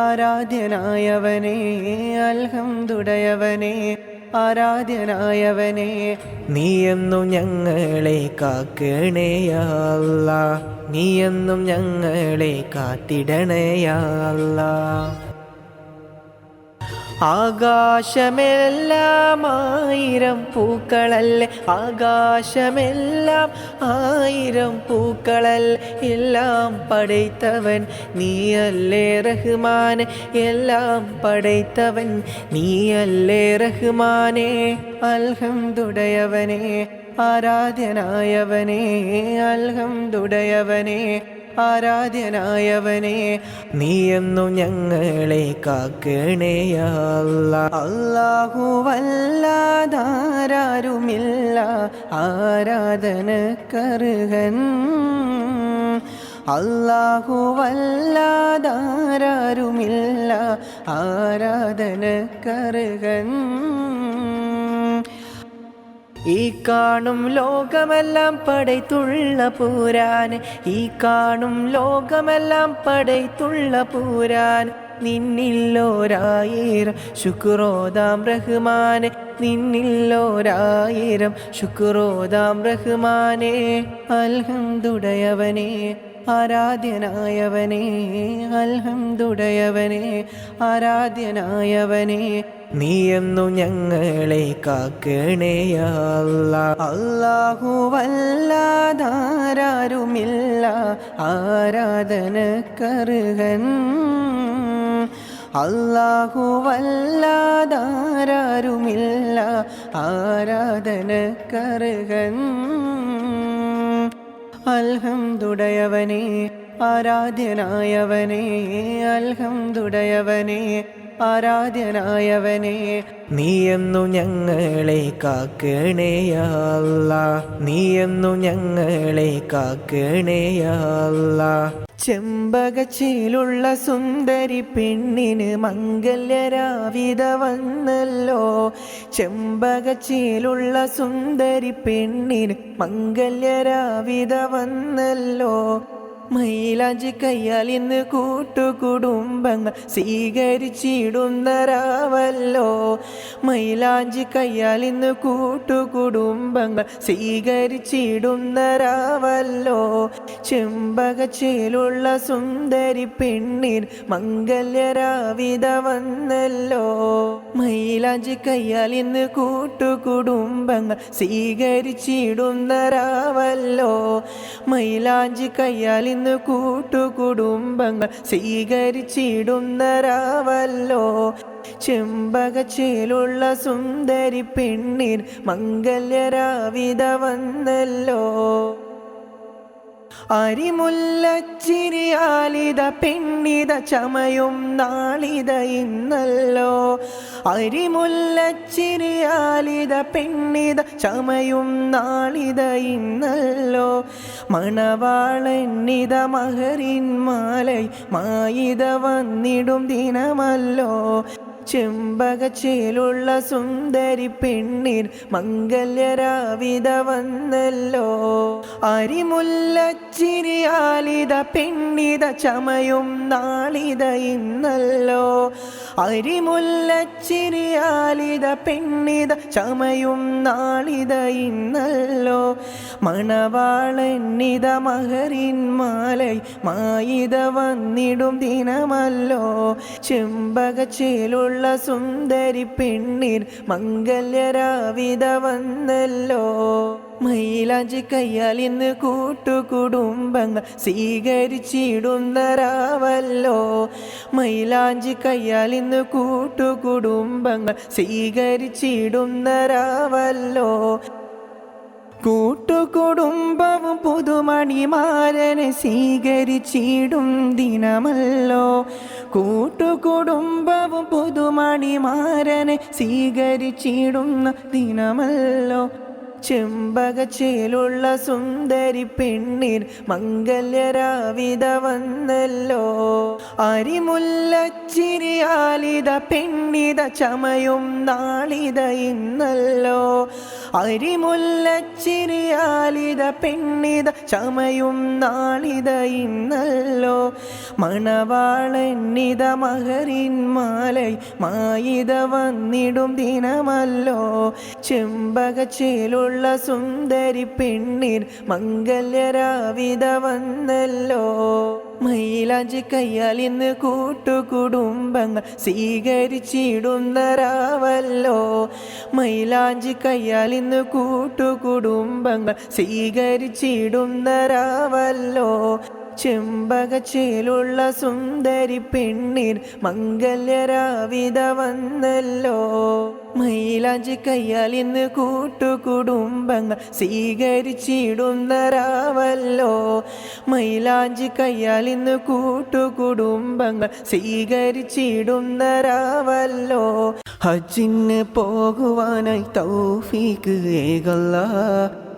ആരാധ്യനായവനേ, അൽഹംദുടയവനേ ആരാധ്യനായവനേ. നീയെന്നും ഞങ്ങളെ കാക്കണേ യാ അല്ലാ, നീയെന്നും ഞങ്ങളെ കാത്തിടണേ യാ അല്ലാ. ആകാശമെല്ലാം ആയിരം പൂക്കളല്ലേ, ആകാശമെല്ലാം ആയിരം പൂക്കളല്ലേ, എല്ലാം പടൈത്തവൻ നീയല്ലേ റഹ്മാനെ, എല്ലാം പടൈത്തവൻ നീയല്ലേ റഹ്മാനെ. അൽഹംദുടയവനേ ആരാധ്യനായവനേ, അൽഹംദുടയവനേ ആരാധ്യനായവനേ. നീയെന്നും ഞങ്ങളെ കാക്കണേ യാ അല്ലാ. അല്ലാഹുവല്ലാതാരാരുമില്ല ആരാധനക്കർഹൻ, അല്ലാഹുവല്ലാതാരാരുമില്ല ആരാധനക്കർഹൻ. ഈ കാണും ലോകമെല്ലാം പടൈത്തുള്ള പൂരാൻ, ഈ കാണും ലോകമെല്ലാം പടൈത്തുള്ള പൂരാൻ. നിന്നില്ലോരായിരം ശുക്രോദാം റഹ്മാനെ, നിന്നില്ലോരായിരം ശുക്രോദാം റഹ്മാനെ. അൽഹംദുടയവനേ ആരാധ്യനായവനേ, അൽഹംദുടയവനേ ആരാധ്യനായവനേ. നീയെന്നും ഞങ്ങളെ കാക്കണേ യാ അല്ലാ. അല്ലാഹുവല്ലാതാരാരുമില്ല ആരാധനക്കർഹൻ, അല്ലാഹുവല്ലാതാരാരുമില്ല ആരാധനക്കർഹൻ. അൽഹംദുടയവനേ ആരാധ്യനായവനേ, അൽഹംദുടയവനേ ആരാധ്യനായവനേ. നീയെന്നും ഞങ്ങളെ കാക്കണേ യാ അല്ലാ, നീയെന്നും ഞങ്ങളെ കാക്കണേ യാ അല്ലാ. ചെമ്പകച്ചിലുള്ള സുന്ദരി പെണ്ണിന് മംഗല്യരാവിത വന്നല്ലോ, ചെമ്പകച്ചിലുള്ള സുന്ദരി പെണ്ണിന് മംഗല്യരാവിത വന്നല്ലോ. മൈലാഞ്ചി കയ്യാൽ ഇന്ന് കൂട്ടുകുടുംബങ്ങൾ സ്വീകരിച്ചിടുന്നരാവല്ലോ. മൈലാഞ്ചി കയ്യാൽ ഇന്ന് കൂട്ടുകുടുംബങ്ങൾ സ്വീകരിച്ചിടുന്നരാവല്ലോ. ചെമ്പകച്ചേലുള്ള സുന്ദരി പെണ്ണിൻ മംഗല്യരാവിത വന്നല്ലോ. മൈലാഞ്ചി കയ്യാൽ ഇന്ന് കൂട്ടുകുടുംബങ്ങൾ സ്വീകരിച്ചിടുന്നരാവല്ലോ. മൈലാഞ്ചി കയ്യാൽ ഇന്ന് കൂട്ടുകുടുംബങ്ങൾ സ്വീകരിച്ചിടുന്നരാവല്ലോ. ചെമ്പകച്ചേലുള്ള സുന്ദരി പെണ്ണിൻ മംഗല്യരാവിത വന്നല്ലോ. അരിമുല്ലച്ചിരിയാലിത പെണ്ണിത ചമയും നാളിത ഇന്നല്ലോ. അരിമുല്ലച്ചിരിയാലിത പെണ്ണിത ചമയും നാളിത ഇന്നല്ലോ. മണവാളന്നിത മഹറിൻ മാലൈ മായിത വന്നിടും ദിനമല്ലോ. ചെമ്പകച്ചേലുള്ള സുന്ദരി പെണ്ണിൻ മംഗല്യരാവിത വന്നല്ലോ. അരിമുല്ലച്ചിരിയാലിത പെണ്ണിത ചമയും നാളിത ഇന്നല്ലോ. അരിമുല്ലച്ചിരിയാലിത പെണ്ണിത ചമയും നാളിത ഇന്നല്ലോ. മണവാളന്നിത മഹറിൻ മാലൈ മായിത വന്നിടും ദിനമല്ലോ. ചെമ്പകച്ചേലുള്ള സുന്ദരി പെണ്ണിൻ മംഗല്യരാവിത വന്നല്ലോ. മൈലാഞ്ചി കയ്യാൽ ഇന്ന് കൂട്ടുകുടുംബങ്ങൾ സ്വീകരിച്ചിടുന്നരാവല്ലോ. മൈലാഞ്ചി കയ്യാൽ ഇന്ന് കൂട്ടുകുടുംബങ്ങൾ സ്വീകരിച്ചിടുന്നരാവല്ലോ. കൂട്ടുകുടുംബവും പുതുമണിമാരനെ സ്വീകരിച്ചിടും ദിനമല്ലോ. കൂട്ടുകുടുംബവും പുതുമണിമാരനെ സ്വീകരിച്ചിടുന്ന ദിനമല്ലോ. ചെമ്പകച്ചേലുള്ള സുന്ദരി പെണ്ണിൻ മംഗല്യരാവിത വന്നല്ലോ. അരിമുല്ലച്ചിരിയാലിത പെണ്ണിത ചമയും നാളിത ഇന്നല്ലോ. അരിമുല്ലച്ചിരിയാലിത പെണ്ണിത ചമയും നാളിത ഇന്നല്ലോ. മണവാളന്നിത മഹറിൻ മാലൈ മായിത വന്നിടും ദിനമല്ലോ. ചെമ്പകച്ചേലുള്ള സുന്ദരി പെണ്ണിൻ മംഗല്യരാവിത വന്നല്ലോ. മൈലാഞ്ചി കയ്യാൽ ഇന്ന് കൂട്ടുകുടുംബങ്ങൾ സ്വീകരിച്ചിടുന്നരാവല്ലോ. മൈലാഞ്ചി കയ്യാൽ ഇന്ന് കൂട്ടുകുടുംബങ്ങൾ സ്വീകരിച്ചിടുന്നരാവല്ലോ. ചെമ്പകച്ചേലുള്ള സുന്ദരി പെണ്ണിൻ മംഗല്യരാവിത വന്നല്ലോ. മൈലാഞ്ചി കയ്യാൽ ഇന്ന് കൂട്ടുകുടുംബങ്ങൾ സ്വീകരിച്ചിടുന്നരാവല്ലോ. മൈലാഞ്ചി കയ്യാൽ ഇന്ന് കൂട്ടുകുടുംബങ്ങൾ സ്വീകരിച്ചിടുന്നരാവല്ലോ. ഹജ്ജിന് പോകുവാനായി തൗഫീക്ക് ഏകല്ലാ.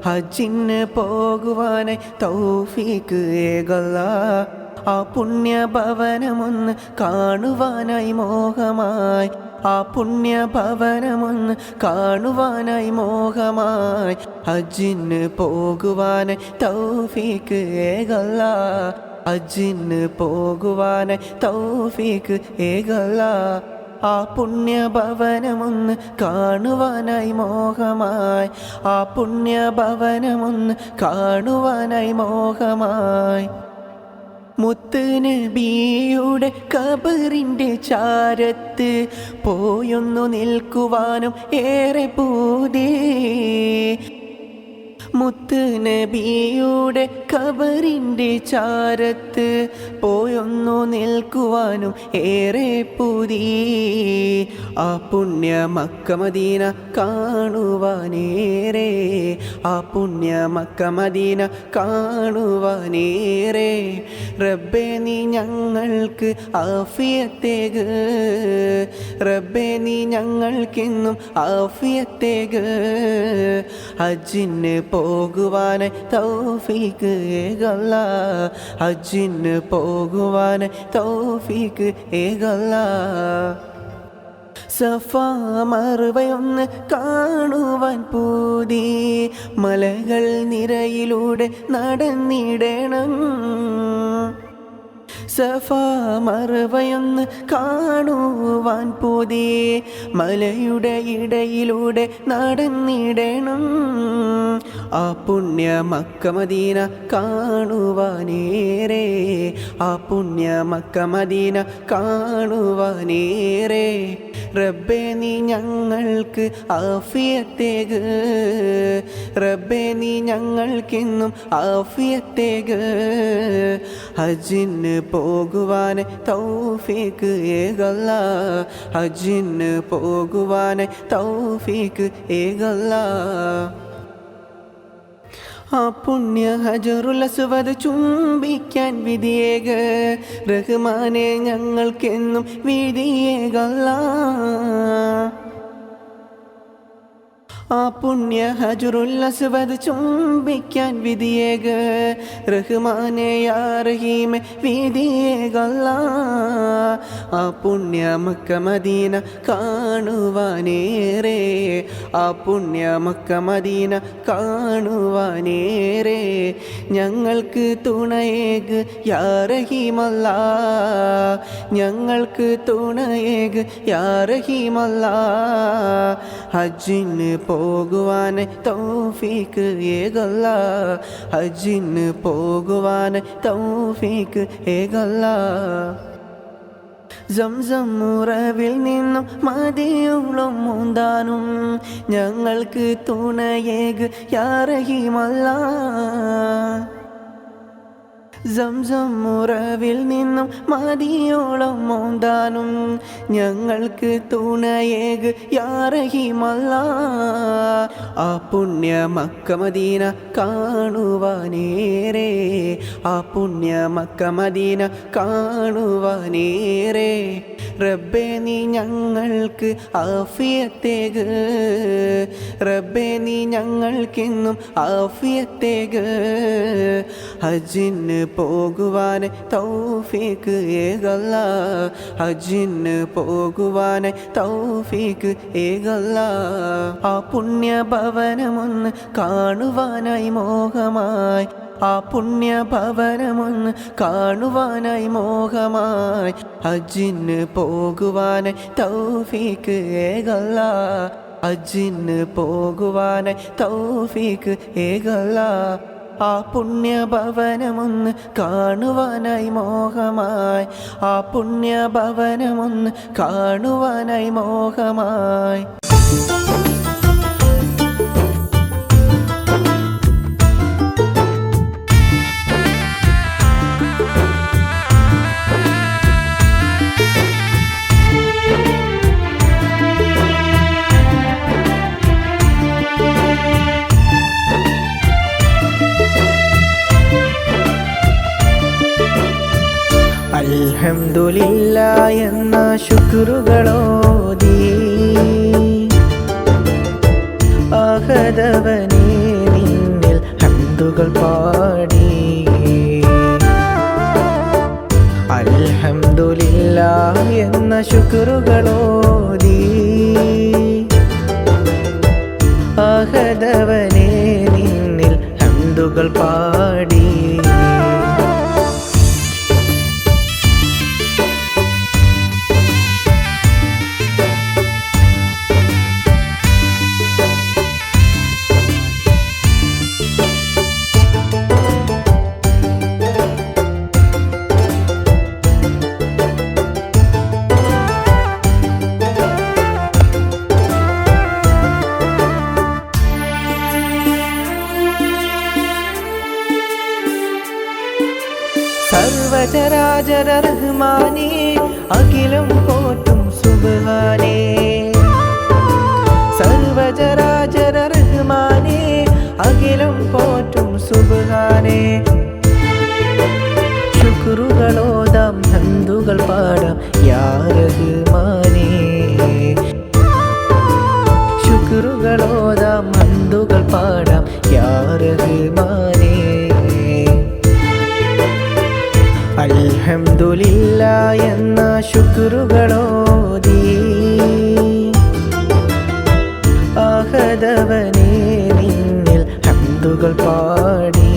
ഹജ്ജിന് പോകുവാനായി തൗഫീക്ക് ഏകല്ലാ. ആ പുണ്യഭവനമൊന്ന് കാണുവാനായി മോഹമായി. ആ പുണ്യഭവനമൊന്ന് കാണുവാനായി മോഹമായി. ഹജ്ജിന് പോകുവാനായി തൗഫീക്ക് ഏകല്ലാ. ഹജ്ജിന് പോകുവാനായി തൗഫീക്ക് ഏകല്ലാ. ആ പുണ്യഭവനമൊന്ന് കാണുവാനായി മോഹമായി. ആ പുണ്യഭവനമൊന്ന് കാണുവാനായി മോഹമായി. മുത്ത് നബിയുടെ ഖബറിൻ്റെ ചാരത്ത് പോയൊന്നു നിൽക്കുവാനും ഏറെ പൂതി. മുത്ത് നബിയുടെ ഖബറിൻ്റെ ചാരത്ത് പോയൊന്നു നിൽക്കുവാനും ഏറെ പൂതി. ആ പുണ്യ മക്ക മദീന കാണുവാനേറെ. ആ പുണ്യ മക്ക മദീന കാണുവാനേറെ. റബ്ബേ നീ ഞങ്ങൾക്ക് ആഫിയത്തേക്ക്. റബ്ബേ നീ ഞങ്ങൾക്കെന്നും ആഫിയത്തേക്ക്. ഹജ്ജിന് പോകുവാനായി തൗഫീക്ക് ഏകല്ലാ. ഹജ്ജിന് പോകുവാനായി തൗഫീക്ക് ഏകല്ലാ. സഫാ മറുവയൊന്ന് കാണുവാൻ പൂതി. മലകൾ നിരയിലൂടെ നടന്നിടണം. സഫാ മർവയൊന്ന് കാണുവാൻ പുതിയ മലയുടെ ഇടയിലൂടെ നടന്നിടണം. ആ പുണ്യ മക്ക മദീന കാണുവാനേറെ, ആ പുണ്യ മക്ക മദീന കാണുവാനേറെ. റബ്ബേ നീ ഞങ്ങൾക്ക് ആഫിയത്തേക്, റബ്ബേ നീ ഞങ്ങൾക്കെന്നും ആഫിയത്തേക്. ഹജ്ജിന് പോകുവാൻ തൗഫീക്ക് ഏകല്ലാ, ഹജ്ജിന് പോകുവാൻ തൗഫീക്ക് ഏകല്ലാ. ആ പുണ്യ ഹജറുൽ അസ്വദ് ചുംബിക്കാൻ വിധിയേക റഹ്മാനെ ഞങ്ങൾക്കെന്നും വിധിയേകല്ലാ. ആ പുണ്യ ഹജറുൽ അസ്വദ് ചുംബിക്കാൻ വിധിയേക റഹ്മാനെ യാ റഹീമെ വിധിയേകല്ലാ. ആ പുണ്യ മക്ക മദീന കാണുവാനേറെ, ആ പുണ്യ മക്ക മദീന കാണുവാനേറെ. ഞങ്ങൾക്ക് തുണയേക് യാ റഹീമല്ലാ, ഞങ്ങൾക്ക് തുണയേക് യാ റഹീമല്ലാ. ഹജ്ജിന് പോകുവാൻ തൗഫീക്ക് ഏകല്ലാ, ഹജ്ജിന് പോകുവാൻ തൗഫീക്ക് ഏകല്ലാ. സംസം ഉറവിൽ നിന്നും മദിയോളം മുന്താനും ഞങ്ങൾക്ക് തുണയേക് യാ റഹീമല്ലാ. സംസം ഉറവിൽ നിന്നും മദിയോളം മോന്താനും ഞങ്ങൾക്ക് തുണയേക് യാ റഹീമല്ലാ. ആ പുണ്യ മക്ക മദീന കാണുവാനേറെ, ആ പുണ്യ മക്ക മദീന കാണുവാനേറെ. റബ്ബേ നീ ഞങ്ങൾക്ക് ആഫിയത്തേക്, റബ്ബേ നീ ഞങ്ങൾക്കെന്നും ആഫിയത്തേക്. ഹജ്ജിന് പോകുവാൻ തൗഫീക്ക് ഏകല്ലാ, ഹജ്ജിന് പോകുവാൻ തൗഫീക്ക് ഏകല്ലാ. ആ പുണ്യ ഭവനമൊന്ന് കാണുവാനായി മോഹമായി, ആ പുണ്യ ഭവനമൊന്ന് കാണുവാനായി മോഹമായി. ഹജ്ജിന് പോകുവാൻ തൗഫീക്ക് ഏകല്ലാ, ഹജ്ജിന് പോകുവാൻ തൗഫീക്ക് ഏകല്ലാ. ആ പുണ്യ ഭവനമൊന്ന് കാണുവാനായി മോഹമായി, ആ പുണ്യ ഭവനമൊന്ന് കാണുവാനായി മോഹമായി. അൽഹംദുലില്ലാഹ് എന്ന ശുക്റുകളോതി അഹദവനേ നിന്നിൽ ഹംദുകൾ പാടി. അൽഹംദുലില്ലാഹ് എന്ന ശുക്റുകളോതി അഹദവനേ നിന്നിൽ ഹംദുകൾ പാടി. സർവചരാചര റഹ്മാനേ അഖിലം പോറ്റും സുബ്ഹാനേ, സർവചരാചര റഹ്മാനേ അഖിലം പോറ്റും സുബ്ഹാനേ. ശുക്റുകളോദാം ഹംദുകൾ പാടാം യാ റഹ്മാനേ, ശുക്റുകളോദാം ഹംദുകൾ പാടാം യാ റഹ്മാനേ. അൽഹംദുലില്ലാഹ് എന്ന ശുക്റുകളോതി അഹദവനേ നിന്നിൽ ഹംദുകൾ പാടി.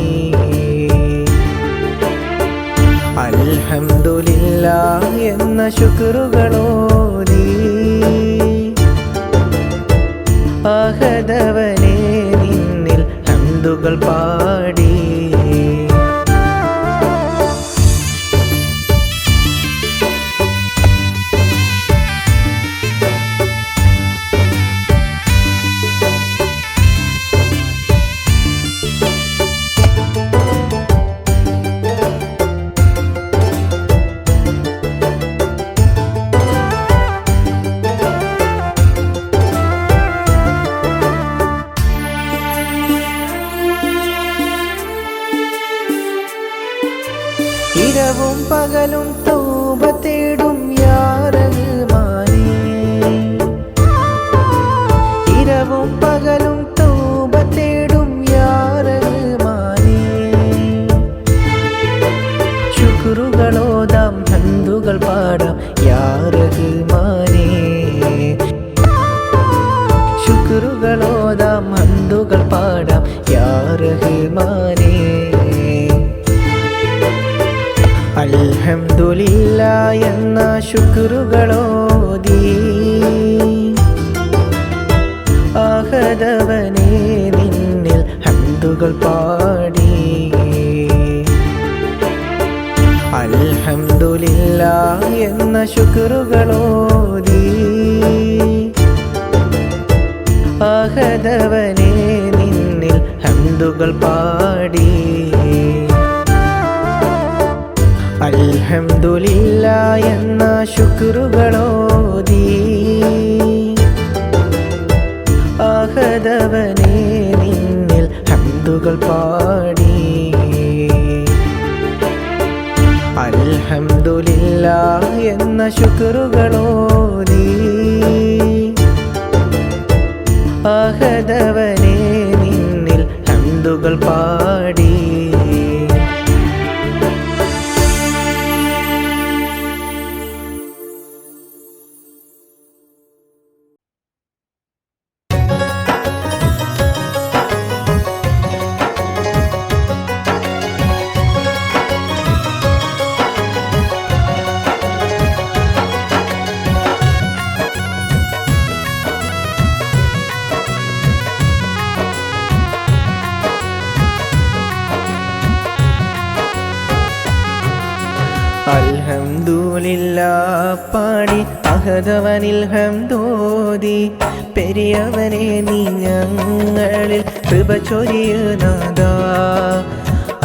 അൽഹംദുലില്ലാഹ് എന്ന ശുക്റുകളോതി അഹദവനേ നിന്നിൽ ഹംദുകൾ പാടി ഇരവും പകലും തൗബ തേടും യാ റഹ്മാനേ ഇരവും പകലും തൗബ തേടും യാ റഹ്മാനേ ശുക്റുകളോതാം ഹംദുകൾ പാടാം യാ റഹ്മാനേ ശുക്റുകളോതാം ഹംദുകൾ പാടാം യാ റഹ്മാനേ അൽഹംദുലില്ലാഹ് എന്ന ശുക്റുകളോതി അഹദവനേ നിന്നിൽ ഹംദുകൾ പാടി അൽഹംദുലില്ലാഹ് എന്ന ശുക്റുകളോതി അഹദവനേ നിന്നിൽ ഹംദുകൾ പാടി അൽഹംദുലില്ലാഹ് എന്ന ശുക്റുകളോതി അഹദവനേ നിന്നിൽ ഹംദുകൾ പാടി അൽഹംദുലില്ലാഹ് എന്ന ശുക്റുകളോതി അഹദവനേ നിന്നിൽ ഹംദുകൾ പാടി അൽഹംദുലില്ലാഹ് പാടി അഹദവനിൽ ഹംദോതി പെരിയവനെ നീ ഞങ്ങളിൽ കൃപ ചൊരിയുനാഥാ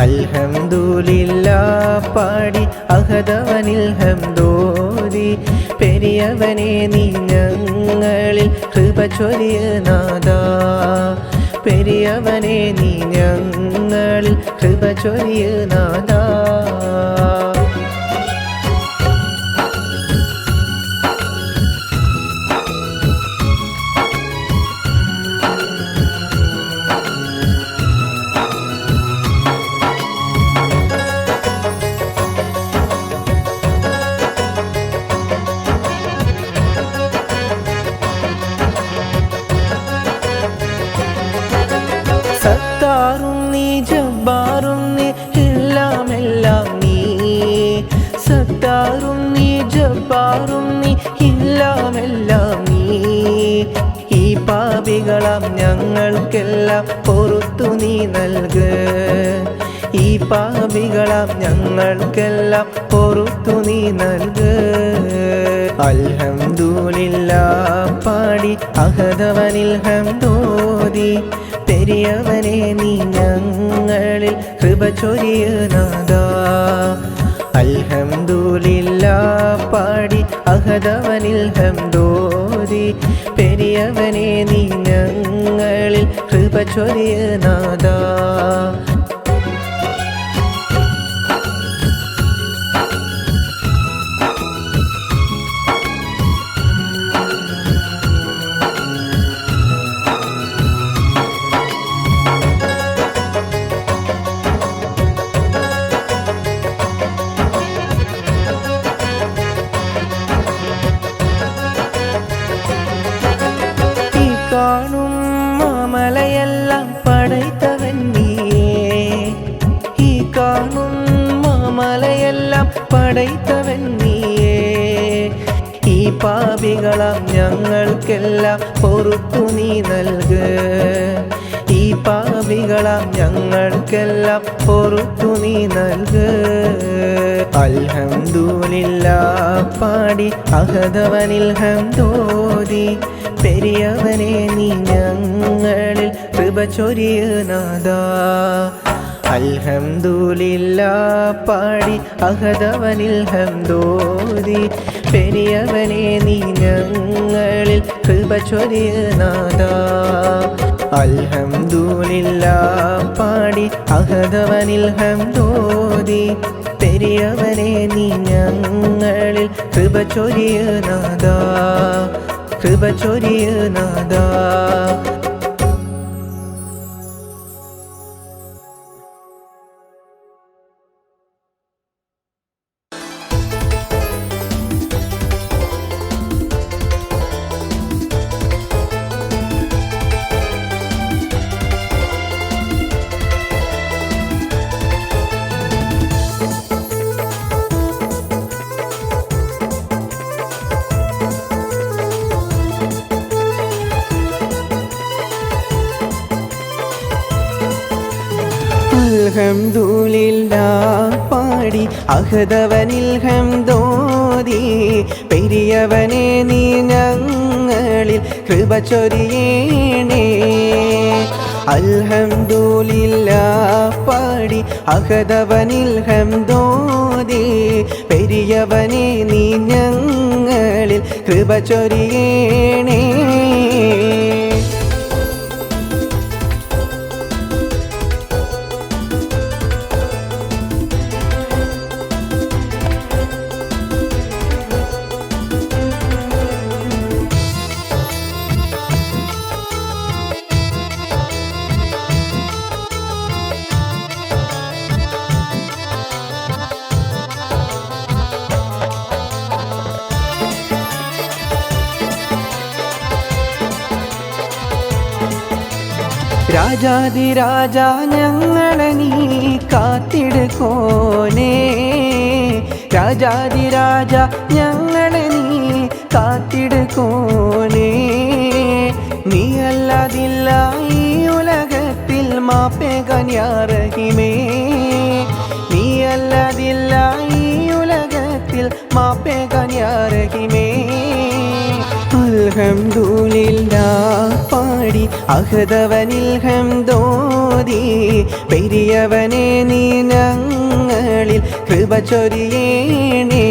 അൽഹംദുലില്ലാഹ് പാടി അഹദവനിൽ ഹംദോതി പെരിയവനെ നീ ഞങ്ങളിൽ കൃപ ചൊരിയുനാഥാ പെരിയവനെ നീ ഞങ്ങളിൽ കൃപ ചൊരിയുനാഥാ സത്താറും നീ ജബ്ബാറും നീ എല്ലാം എല്ലാം നീ സത്താറും നീ ജബ്ബാറും നീ എല്ലാം എല്ലാം നീ ഈ പാപികളാം ഞങ്ങൾക്കെല്ലാം പൊറുത്തു നീ നൽക് ഈ പാപികളാം ഞങ്ങൾക്കെല്ലാം പൊറുത്തു നീ നൽക് അൽഹംദുലില്ലാഹ് പാടി അഹദവനിൽ ഹംദോതി പെരിയവനെ നീ ഞങ്ങളിൽ കൃപ ചൊരിയുനാഥാ അൽഹംദുലില്ലാഹ് പാടി അഹദവനിൽ ഹംദോതി പെരിയവനെ നീ ഞങ്ങളിൽ കൃപ ചൊരിയുനാഥാ കാണും മാമലയെല്ലാം പടൈത്തവൻ നീയേ പടൈത്തവൻ നീയേ. ഈ പാപികളാം ഞങ്ങൾക്കെല്ലാം പൊറുത്തു നീ നൽക്. ഈ പാപികളാം ഞങ്ങൾക്കെല്ലാം പൊറുത്തു നീ നൽക്. അൽഹംദുലില്ലാഹ് പാടി അഹദവനിൽ ഹംദോതി പെരിയവനെ നീ ഞങ്ങളിൽ കൃപ ചൊരിയ് നാഥാ. അൽഹംദുലില്ലാഹ് പാടി അഹദവനിൽ ഹംദോതി പെരിയവനെ നീ ഞങ്ങളിൽ കൃപ ചൊരിയ് നാഥാ. അൽഹംദുലില്ലാഹ് പാടി അഹദവനിൽ ഹംദോതി പെരിയവനെ നീ ഞങ്ങളിൽ കൃപ ചൊരിയ് നാഥാ. കൃപ ചൊരിയ് നാഥാ. അൽഹംദുലില്ലാഹ് പാടി അഹദവനിൽ ഹംദോതി പെരിയവനെ നീ ഞങ്ങളിൽ കൃപ ചൊരിയണേ. അൽഹംദുലില്ലാഹ് പാടി അഹദവനിൽ ഹംദോതി പെരിയവനെ നീ ഞങ്ങളിൽ കൃപ ചൊരിയണേ. രാജാതിരാജ ഞങ്ങളെ നീ കാത്തിടുകോനേ. രാജാതിരാജ ഞങ്ങളെ നീ കാത്തിടുകോനേ. നീ അല്ലാതില്ല ഈ ഉലകത്തിൽ മാപ്പേകാൻ യാ റഹീമേ. നീ അല്ലാതില്ല ഈ ഉലകത്തിൽ മാപ്പേകാൻ യാ റഹീമേ. അൽഹംദുലില്ലാഹ് പാടി അഹദവനിൽ ഹംദോതി പെരിയവനെ നീ ഞങ്ങളിൽ കൃപ ചൊരിയണേ.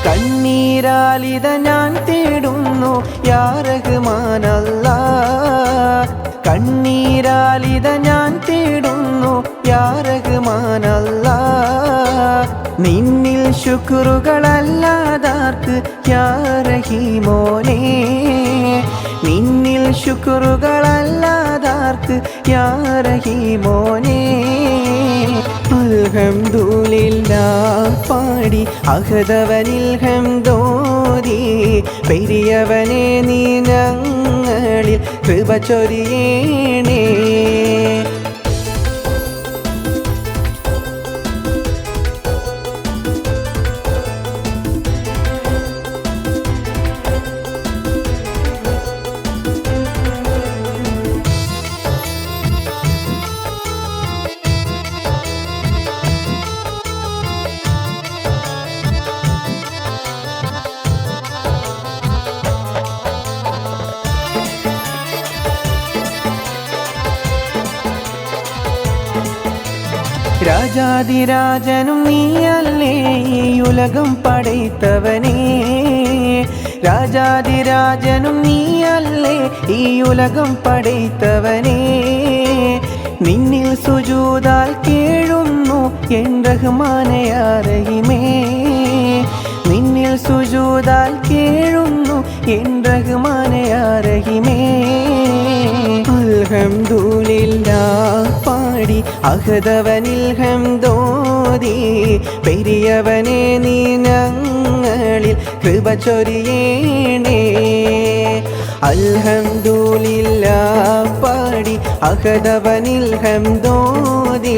കണ്ണീരാലിത ഞാൻ തേടുന്നു യാ റഹ്മാനല്ലാഹ്. കണ്ണീരാലിത ഞാൻ തേടുന്നു യാ റഹ്മാനല്ലാഹ്. നിന്നിൽ ശുക്റുകളല്ലാതാർക്ക് യാ റഹീമോനേ. നിന്നിൽ ശുക്റുകളല്ലാതാർക്ക് യാ റഹീമോനേ. അൽഹംദുലില്ലാഹ് പാടി അഹദവനിൽ ഹംദോതി പെരിയവനെ നീ ഞങ്ങളിൽ കൃപ ചൊരിയണേ. രാജാതിരാജനും നീയല്ലേ ഈ ഉലകം പടൈത്തവനേ. രാജാതിരാജനും നീയല്ലേ ഈ ഉലകം പടൈത്തവനേ. നിന്നിൽ സുജൂദാൽ കേഴുന്നു എൻ റഹ്മാനെ യാ റഹീമേ നിന്നിൽ സുജൂദാൽ കേഴുന്നു എൻ റഹ്മാനെ യാ റഹീമേ അൽഹംദുലില്ലാഹ് പാടി അഹദവനിൽ ഹംദോദി പെരിയവനെ നീ ഞങ്ങളിൽ കൃപ ചൊരിയേണേ അൽഹംദുലില്ലാഹ് പാടി അഹദവനിൽ ഹംദോദി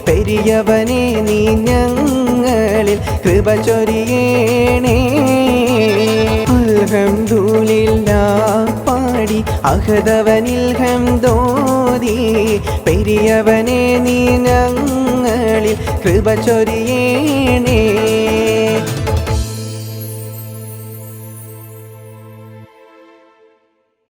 പെരിയവനെ നീ ഞങ്ങളിൽ കൃപ ചൊരിയേണേ അൽഹംദുലില്ലാഹ് പാടി അഹദവനിൽ ഹംദോദി പെരിയവനെ നീ ഞങ്ങളിൽ കൃപ ചൊരിയേണേ